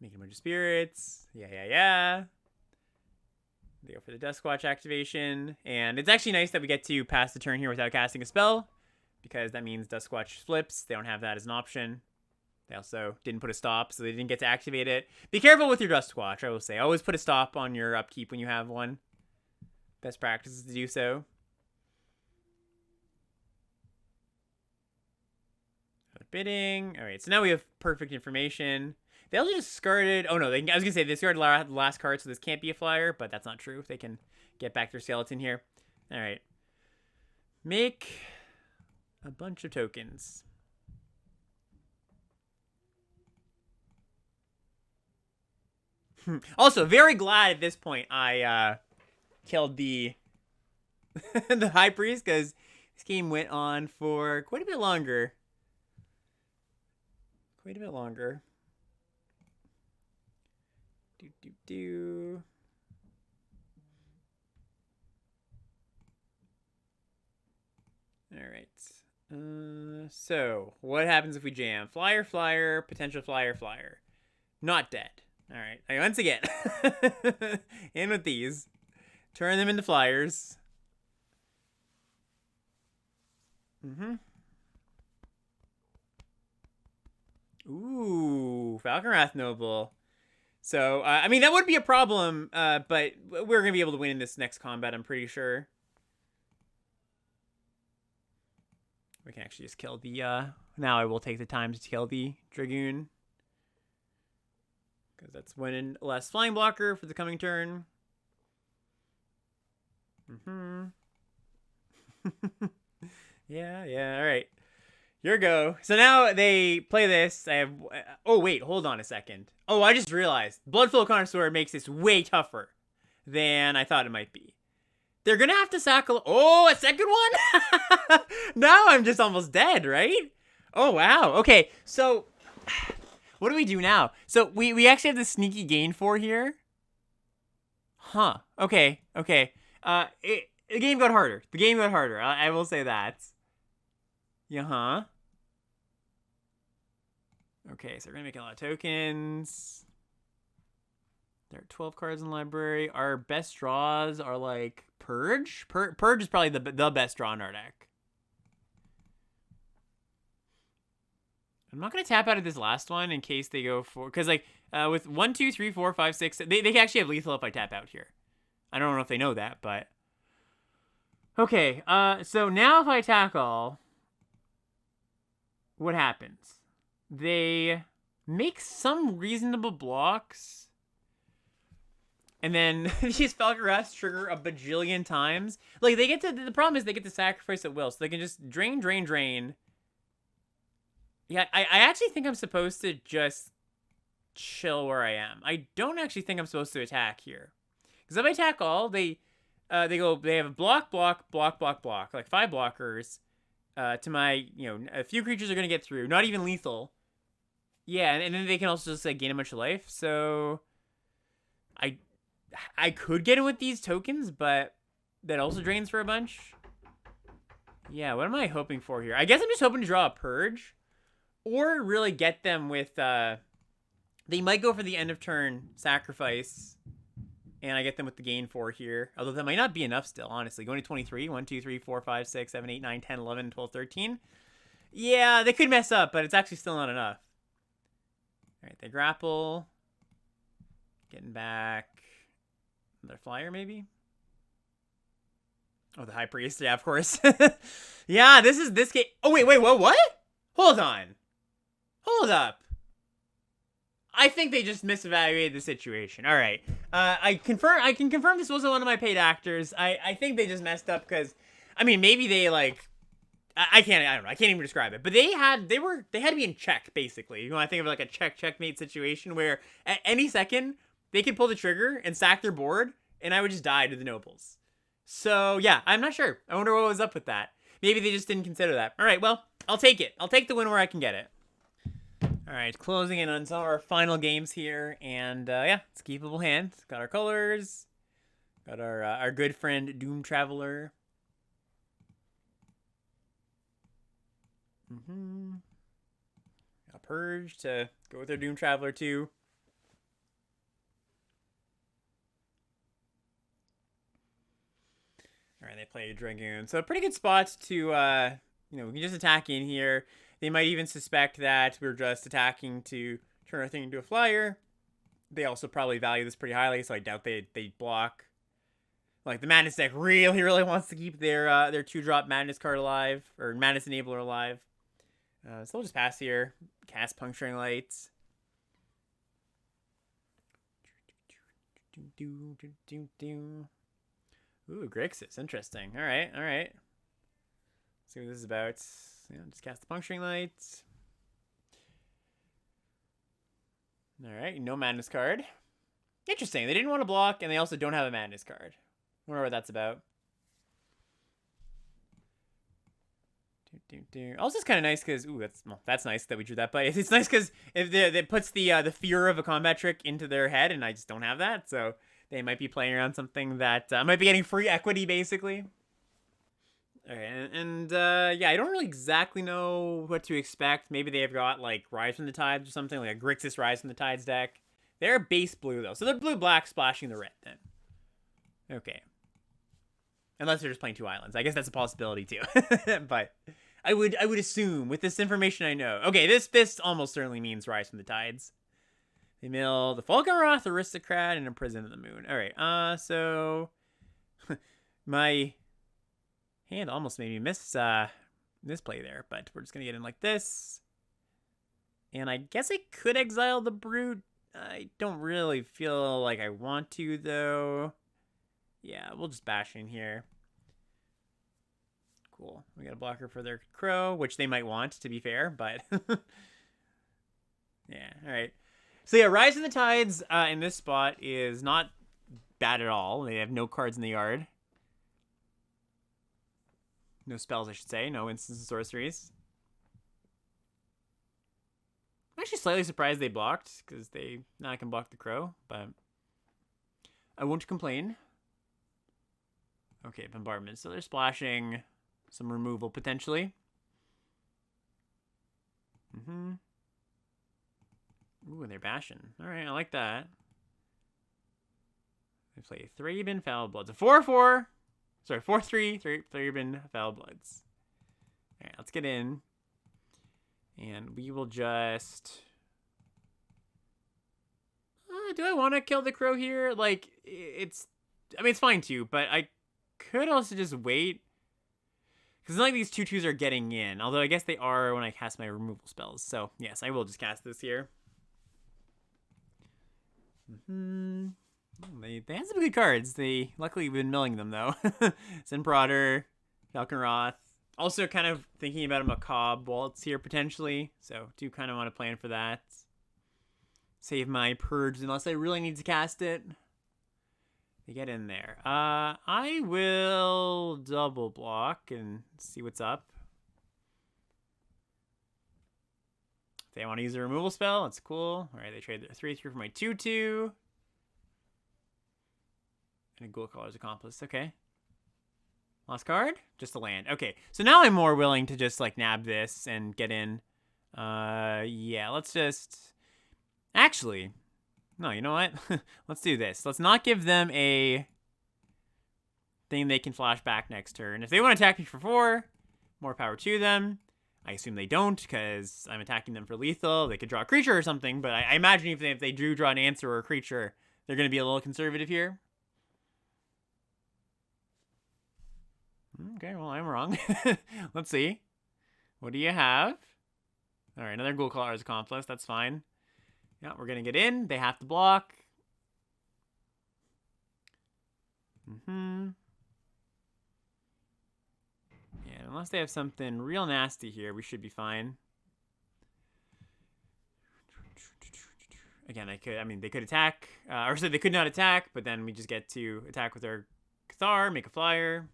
Making a bunch of spirits. Yeah. They go for the Duskwatch activation. And it's actually nice that we get to pass the turn here without casting a spell, because that means Duskwatch flips. They don't have that as an option. They also didn't put a stop, so they didn't get to activate it. Be careful with your Duskwatch, I will say. Always put a stop on your upkeep when you have one. Best practice is to do so. Bidding. All right, so now we have perfect information. They also just discarded... Oh, no, I was going to say they discarded the last card, so this can't be a flyer, but that's not true. They can get back their skeleton here. All right. Make a bunch of tokens. Also, very glad at this point I killed the the High Priest, because this game went on for quite a bit longer. Alright. So, what happens if we jam? Flyer, flyer, potential flyer, flyer. Not dead. Alright. Once again. In with these. Turn them into flyers. Ooh, Falconwrath Noble. So, I mean, that would be a problem, but we're going to be able to win in this next combat, I'm pretty sure. We can actually just kill the, now I will take the time to kill the Dragoon, because that's winning less flying blocker for the coming turn. Yeah, alright. Your go. So now they play this. I have... Oh, wait. Hold on a second. Oh, I just realized. Bloodflow Connoisseur makes this way tougher than I thought it might be. They're gonna have to sack a second one? Now I'm just almost dead, right? Oh, wow. Okay, so what do we do now? So we actually have the sneaky gain 4 here. Huh. Okay, okay. The game got harder. The game got harder. I will say that. Yeah, okay, so we're gonna make a lot of tokens. There are 12 cards in the library. Our best draws are like Purge. Purge is probably the best draw in our deck. I'm not gonna tap out of this last one in case they go for, because like with 1, 2, 3, 4, 5, 6, they actually have lethal if I tap out here. I don't know if they know that, but okay. So now if I tackle, what happens? They make some reasonable blocks. And then these Falcaraths trigger a bajillion times. Like, they get to, the problem is they get to sacrifice at will. So they can just drain, drain, drain. Yeah, I actually think I'm supposed to just chill where I am. I don't actually think I'm supposed to attack here. Because if I attack all, they have a block, block, block, block, block. Like 5 blockers to my, a few creatures are going to get through. Not even lethal. Yeah, and then they can also just like gain a bunch of life. So I could get it with these tokens, but that also drains for a bunch. Yeah, what am I hoping for here? I guess I'm just hoping to draw a Purge. Or really get them with... they might go for the end of turn sacrifice. And I get them with the gain 4 here. Although that might not be enough still, honestly. Going to 23. 1, 2, 3, 4, 5, 6, 7, 8, 9, 10, 11, 12, 13. Yeah, they could mess up, but it's actually still not enough. Alright, they grapple. Getting back... Another flyer, maybe? Oh, the High Priest. Yeah, of course. Yeah, this game. Oh, wait, what? Hold on. Hold up. I think they just misevaluated the situation. All right. I can confirm this wasn't one of my paid actors. I think they just messed up because, I mean, maybe they like, I don't know. I can't even describe it. But they had to be in check, basically. You know, I think of like a checkmate situation where at any second, they could pull the trigger and sack their board, and I would just die to the nobles. So, yeah, I'm not sure. I wonder what was up with that. Maybe they just didn't consider that. All right, well, I'll take it. I'll take the win where I can get it. All right, closing in on some of our final games here. And, yeah, it's a keepable hand. Got our colors. Got our good friend, Doom Traveler. Got Purge to go with their Doom Traveler, too. All right, they play Dragoon. So a pretty good spot to, we can just attack in here. They might even suspect that we're just attacking to turn our thing into a flyer. They also probably value this pretty highly, so I doubt they block. Like, the Madness deck really, really wants to keep their 2-drop Madness card alive, or Madness Enabler alive. So we'll just pass here. Cast Puncturing Lights. Ooh, Grixis. Interesting. All right. Let's see what this is about. Yeah, just cast the Puncturing Lights. All right, no Madness card. Interesting. They didn't want to block, and they also don't have a Madness card. Wonder what that's about. Also, it's kind of nice because that's nice that we drew that. But it's nice because if it puts the fear of a combat trick into their head, and I just don't have that, so they might be playing around something that might be getting free equity, basically. Okay, and yeah, I don't really exactly know what to expect. Maybe they've got like Rise from the Tides or something, like a Grixis Rise from the Tides deck. They're base blue though, so they're blue-black splashing the red then. Okay. Unless they're just playing 2 islands. I guess that's a possibility too. But I would assume with this information I know. Okay, this almost certainly means Rise from the Tides. They mill the Falconroth, Aristocrat, and a Prison of the Moon. Alright, so my hand almost made me misplay there, but we're just gonna get in like this. And I guess I could exile the Brute. I don't really feel like I want to though. Yeah, we'll just bash in here. Cool. We got a blocker for their Crow, which they might want, to be fair, but yeah, alright. So yeah, Rise of the Tides in this spot is not bad at all. They have no cards in the yard. No spells, I should say. No instants and sorceries. I'm actually slightly surprised they blocked, because now I can block the crow, but I won't complain. Okay, bombardment. So they're splashing some removal, potentially. Ooh, they're bashing. Alright, I like that. They play Thraben Foul Bloods. A 4-4. Sorry, 4-3. Thraben Foul Bloods. Alright, let's get in. And we will just... do I want to kill the crow here? Like, it's... I mean, it's fine too, but I could also just wait. Because it's not like these 2/2s are getting in. Although I guess they are when I cast my removal spells. So, yes, I will just cast this here. They have some good cards. They luckily have been milling them, though. Sinprotter, Falconroth. Also kind of thinking about a Macabre Waltz here, potentially. So, do kind of want to plan for that. Save my Purge unless I really need to cast it. They get in there. I will double block and see what's up. If they want to use a removal spell, that's cool. All right, they trade their 3/3 for my 2/2. And a Ghoul Caller's Accomplice. Okay. Lost card? Just a land. Okay, so now I'm more willing to just, like, nab this and get in. Yeah, let's just... Actually... No, you know what? Let's do this. Let's not give them a thing they can flash back next turn. If they want to attack me for 4, more power to them. I assume they don't, because I'm attacking them for lethal. They could draw a creature or something, but I imagine if they do draw an answer or a creature, they're going to be a little conservative here. Okay, well, I'm wrong. Let's see. What do you have? All right, another Ghoul Caller's Accomplice. That's fine. Yeah, we're going to get in. They have to block. Yeah, unless they have something real nasty here, we should be fine. Again, they could attack. Or so they could not attack, but then we just get to attack with our Cathar, make a flyer.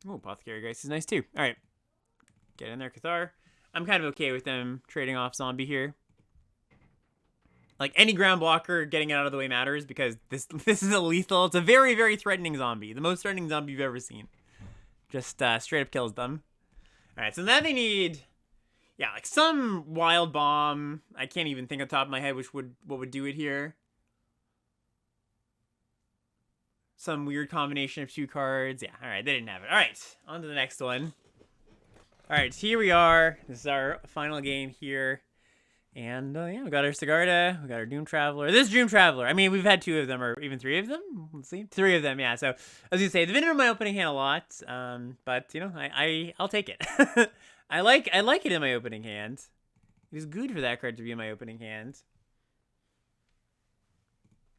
Oh, Apothecary Geist is nice too. All right. Get in there, Cathar. I'm kind of okay with them trading off Zombie here. Like, any ground blocker getting it out of the way matters because this is a lethal. It's a very, very threatening zombie. The most threatening zombie you've ever seen. Just straight up kills them. All right, so now they need... Yeah, like some wild bomb. I can't even think on top of my head what would do it here. Some weird combination of 2 cards. Yeah, all right, they didn't have it. All right, on to the next one. All right, here we are. This is our final game here. And, yeah, we got our Sigarda. We got our Doom Traveler. This is Doom Traveler. I mean, we've had 2 of them, or even 3 of them. Let's see. 3 of them, yeah. So, as you say, they've been in my opening hand a lot. But, you know, I'll take it. I like it in my opening hand. It is good for that card to be in my opening hand.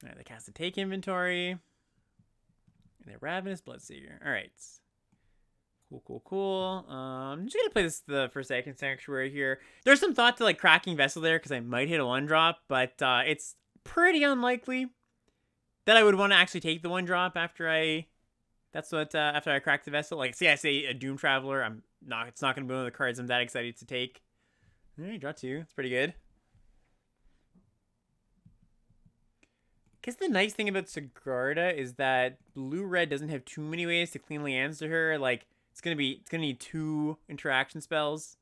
All right, they cast a Take Inventory. And they're Ravenous Bloodseeker. All right. Cool. I'm just going to play this for second Sanctuary here. There's some thought to, like, cracking Vessel there because I might hit a 1-drop, but it's pretty unlikely that I would want to actually take the 1-drop after I crack the Vessel. Like, see, I say a Doom Traveler. It's not going to be one of the cards I'm that excited to take. All right, draw 2. It's pretty good. Guess the nice thing about Sigarda is that blue-red doesn't have too many ways to cleanly answer her. Like, it's gonna need 2 interaction spells.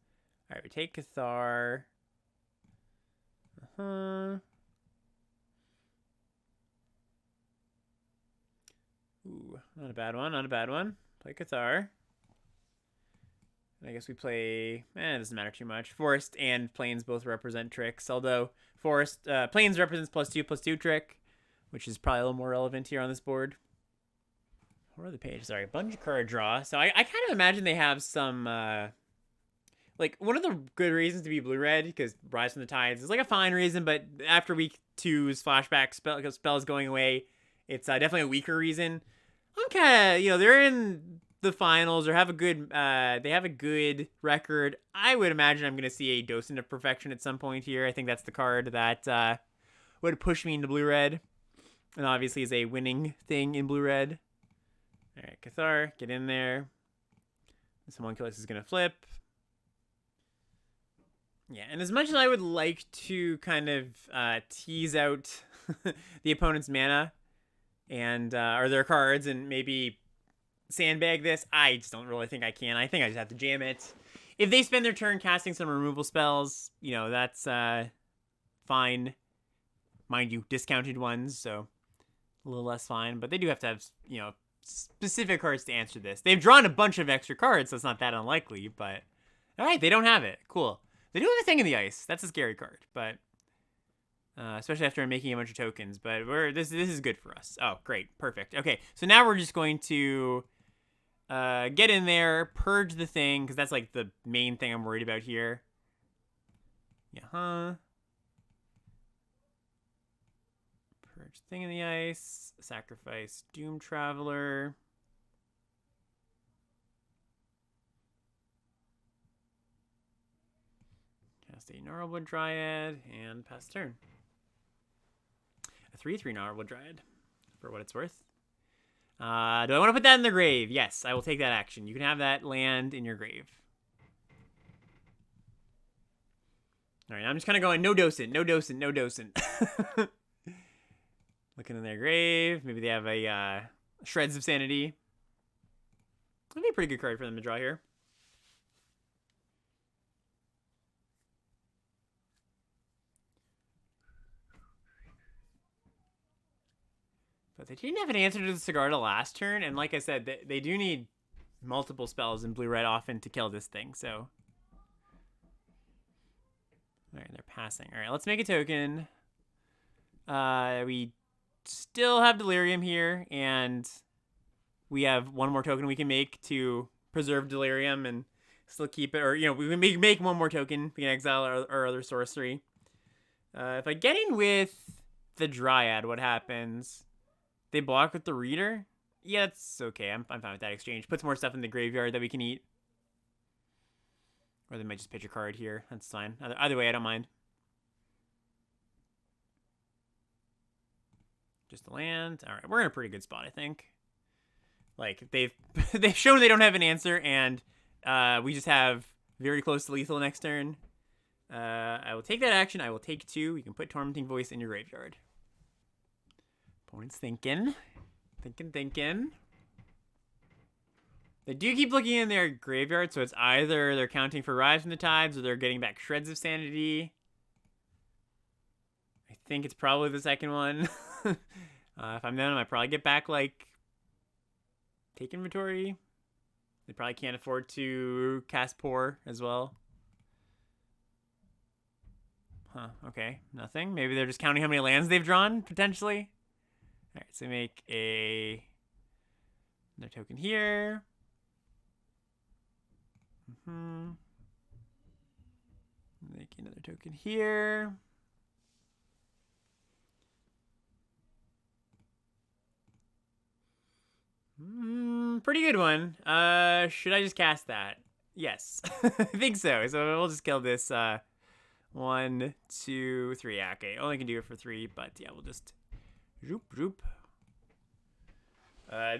All right, we take Cathar. Ooh, not a bad one. Play Cathar. I guess we play... it doesn't matter too much. Forest and Plains both represent tricks. Although Plains represents +2/+2 trick, which is probably a little more relevant here on this board. What are the pages? Sorry, a bunch of card draw. So I kind of imagine they have some... like, one of the good reasons to be blue-red, because Rise from the Tides is like a fine reason, but after week 2's flashback spells going away, it's definitely a weaker reason. I'm kind of, they're in the finals or have a good they have a good record, I would imagine I'm gonna see a Docent of Perfection at some point here. I think that's the card that would push me into blue-red, and obviously is a winning thing in blue-red. All right, Cathar, get in there. This homunculus is gonna flip. Yeah, and as much as I would like to kind of tease out the opponent's mana and or their cards and maybe sandbag this, I just don't really think I can. I think I just have to jam it. If they spend their turn casting some removal spells, you know, that's fine. Mind you, discounted ones, so a little less fine. But they do have to have, you know, specific cards to answer this. They've drawn a bunch of extra cards, so it's not that unlikely, but all right, they don't have it. Cool. They do have a Thing in the Ice. That's a scary card, but especially after making a bunch of tokens. But this is good for us. Oh, great, perfect. Okay, so now we're just going to get in there, purge the thing, because that's like the main thing I'm worried about here. Yeah, purge Thing in the Ice, sacrifice Doom Traveler. Cast a Gnarlwood Dryad and pass turn. A 3/3 Gnarlwood Dryad, for what it's worth. Do I want to put that in the grave? Yes, I will take that action. You can have that land in your grave. All right, I'm just kind of going no docent, no docent, no docent. Looking in their grave. Maybe they have a Shreds of Sanity. That'd be a pretty good card for them to draw here. But they didn't have an answer to the Sigarda last turn, and like I said, they do need multiple spells in blue-red often to kill this thing, so. Alright, they're passing. Alright, let's make a token. We still have Delirium here, and we have one more token we can make to preserve Delirium and still keep it, or, you know, we can make one more token. We can exile our other sorcery. If I get in with the Dryad, what happens? They block with the Reader? Yeah, it's okay. I'm fine with that exchange. Puts more stuff in the graveyard that we can eat. Or they might just pitch a card here. That's fine. Either way, I don't mind. Just the land. All right, we're in a pretty good spot, I think. Like, they've shown they don't have an answer, and we just have very close to lethal next turn. I will take that action. I will take 2. You can put Tormenting Voice in your graveyard. Opponent's thinking. Thinking. They do keep looking in their graveyard, so it's either they're counting for Rise from the Tides or they're getting back Shreds of Sanity. I think it's probably the second one. If I'm them, I probably get back, like, Take Inventory. They probably can't afford to cast Pour as well. Huh, okay. Nothing. Maybe they're just counting how many lands they've drawn, potentially. All right, so make another token here. Make another token here. Pretty good one. Should I just cast that? Yes, I think so. So we'll just kill this. 1, 2, 3. Yeah, okay. Only can do it for 3, but yeah, we'll just zoop.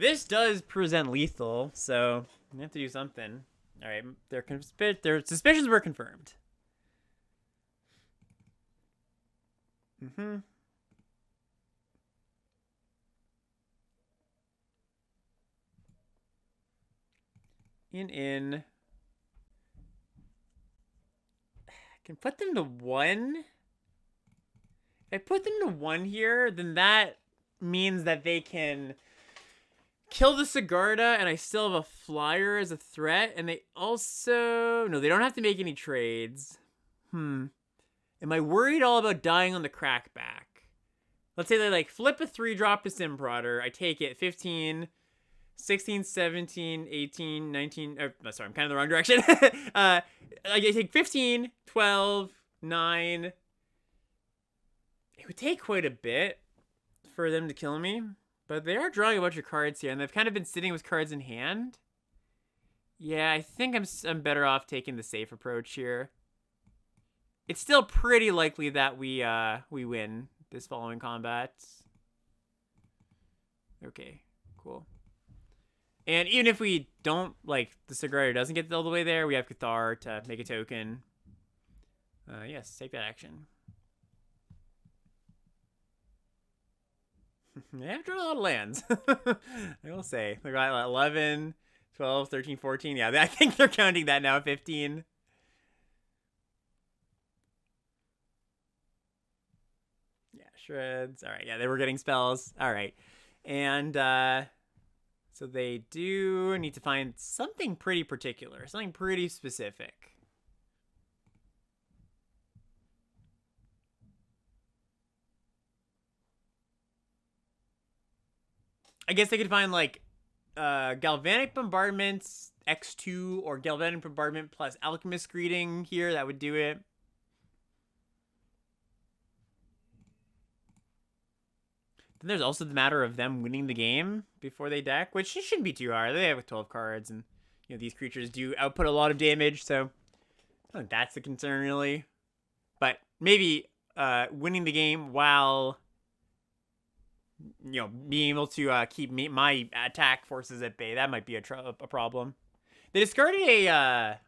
This does present lethal, so we have to do something. All right, their suspicions were confirmed. In. I can put them to 1. If I put them to 1 here, then that means that they can kill the Sigarda, and I still have a flyer as a threat, and they also... No, they don't have to make any trades. Am I worried all about dying on the crackback? Let's say they, like, flip a 3-drop to Simprotter. I take it 15, 16, 17, 18, 19... sorry, I'm kind of the wrong direction. I take 15, 12, 9... It would take quite a bit for them to kill me, but they are drawing a bunch of cards here, and they've kind of been sitting with cards in hand. Yeah, I think I'm better off taking the safe approach here. It's still pretty likely that we win this following combat. Okay, cool. And even if we don't, like, the Sigarda doesn't get all the way there, we have Cathar to make a token. Yes, take that action. They have drawn a lot of lands. I will say. They got 11, 12, 13, 14. Yeah, I think they're counting that now, 15. Yeah, shreds. All right, yeah, they were getting spells. All right. And so they do need to find something pretty particular, something pretty specific. I guess they could find, like, Galvanic Bombardments X2 or Galvanic Bombardment plus Alchemist Greeting here. That would do it. Then there's also the matter of them winning the game before they deck, which shouldn't be too hard. They have 12 cards, and these creatures do output a lot of damage, so I don't think that's the concern, really. But maybe winning the game while being able to keep my attack forces at bay, that might be a problem. They discarded a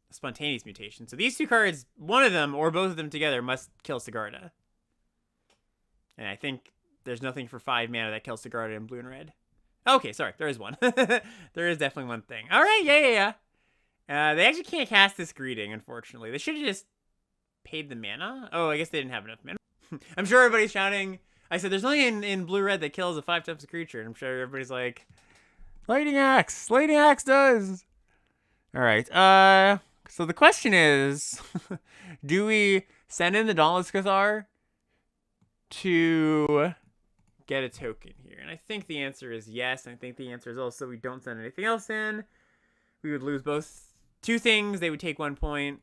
spontaneous mutation, so these two cards, one of them or both of them together, must kill Sigarda. And I think there's nothing for 5 mana that kills Sigarda in blue and red. Okay, sorry, there is one. There is definitely one thing. All right, yeah. They actually can't cast this Greeting, unfortunately. They should have just paid the mana. Oh, I guess they didn't have enough mana. I'm sure everybody's shouting. I said there's nothing in blue-red that kills a 5 types of creature. And I'm sure everybody's like, Lightning Axe! Lightning Axe does! All right, so the question is, do we send in the Dauntless Cathar to get a token here? And I think the answer is yes. And I think the answer is also we don't send anything else in. We would lose both 2 things. They would take 1 point.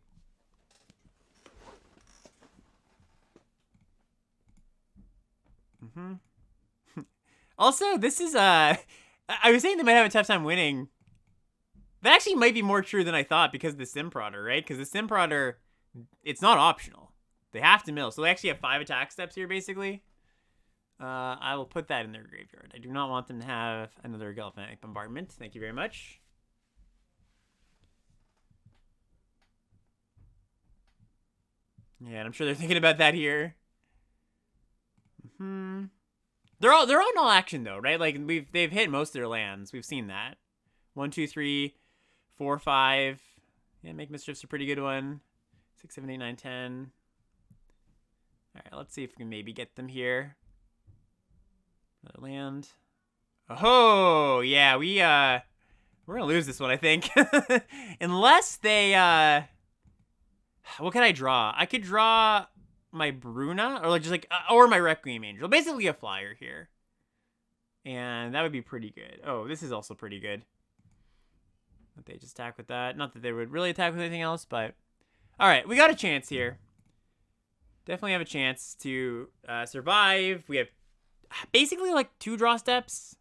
Also, this is I was saying they might have a tough time winning. That actually might be more true than I thought because of the Sim Prodder, right? Because the Sim Prodder, it's not optional. They have to mill. So they actually have 5 attack steps here, basically. I will put that in their graveyard. I do not want them to have another Galvanic Bombardment. Thank you very much. Yeah, and I'm sure they're thinking about that here. They're on all action though, right? Like they've hit most of their lands. We've seen that. 1, 2, 3, 4, 5. Yeah, Make Mischief's a pretty good one. 6, 7, 8, 9, 10. All right, let's see if we can maybe get them here. Another land. Oh, yeah, we're gonna lose this one, I think. Unless they what can I draw? I could draw my Bruna or or my Requiem Angel. Basically a flyer here. And that would be pretty good. Oh, this is also pretty good. That they just attack with that. Not that they would really attack with anything else, but all right, we got a chance here. Definitely have a chance to survive. We have basically like 2 draw steps.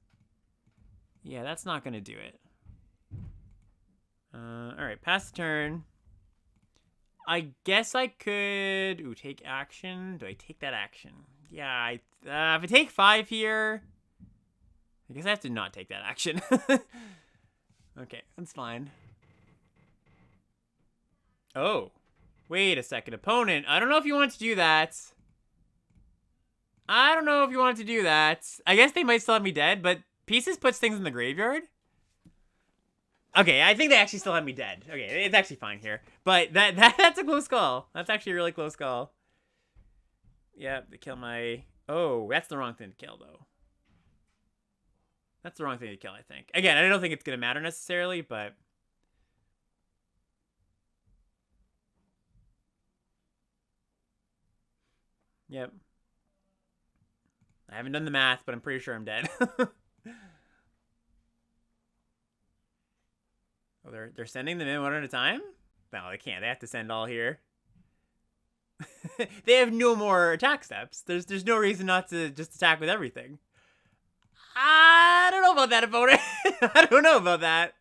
Yeah, that's not gonna do it. All right, pass the turn. I guess I could take action. Do I take that action? Yeah, if I take 5 here, I guess I have to not take that action. Okay, that's fine. Oh, wait a second. Opponent, I don't know if you want to do that. I don't know if you want to do that. I guess they might still have me dead, but Pieces puts things in the graveyard. Okay, I think they actually still have me dead. Okay, it's actually fine here. But that's a close call. That's actually a really close call. Yeah, they kill my... Oh, that's the wrong thing to kill, though. That's the wrong thing to kill, I think. Again, I don't think it's going to matter necessarily, but... Yep. I haven't done the math, but I'm pretty sure I'm dead. Oh, they're sending them in one at a time? No, they can't. They have to send all here. They have no more attack steps. There's no reason not to just attack with everything. I don't know about that, opponent. I don't know about that.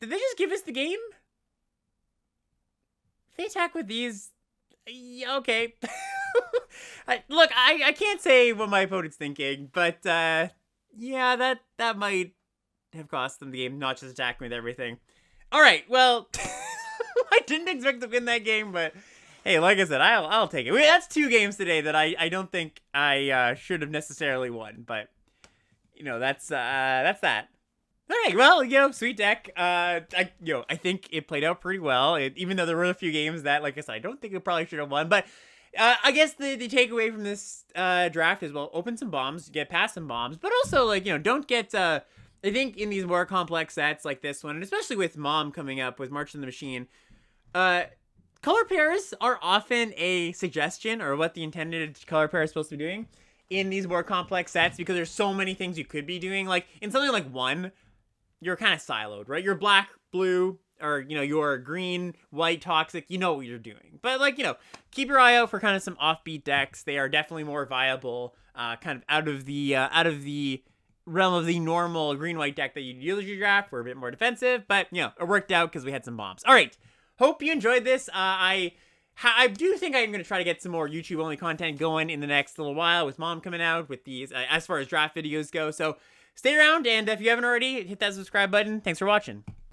Did they just give us the game? If they attack with these, yeah, okay. Look, I can't say what my opponent's thinking, but yeah, that might have cost them the game, not just attacking with everything. All right, well, I didn't expect to win that game, but hey, like I said, I'll take it. That's 2 games today that I don't think I should have necessarily won, but you know, that's that. All right, well, sweet deck. I think it played out pretty well. Even though there were a few games that, like I said, I don't think it probably should have won. But I guess the takeaway from this draft is, well, open some bombs, get past some bombs, but also, like, don't get. I think in these more complex sets like this one, and especially with Mom coming up with March of the Machine, color pairs are often a suggestion or what the intended color pair is supposed to be doing in these more complex sets, because there's so many things you could be doing. Like in something like 1. You're kind of siloed, right? You're black, blue, or, you're green, white, toxic. You know what you're doing. But, like, keep your eye out for kind of some offbeat decks. They are definitely more viable, kind of out of the realm of the normal green-white deck that you'd usually draft. We're a bit more defensive, but, it worked out because we had some bombs. All right. Hope you enjoyed this. I do think I'm going to try to get some more YouTube-only content going in the next little while with Mom coming out with these, as far as draft videos go. So, stay around, and if you haven't already, hit that subscribe button. Thanks for watching.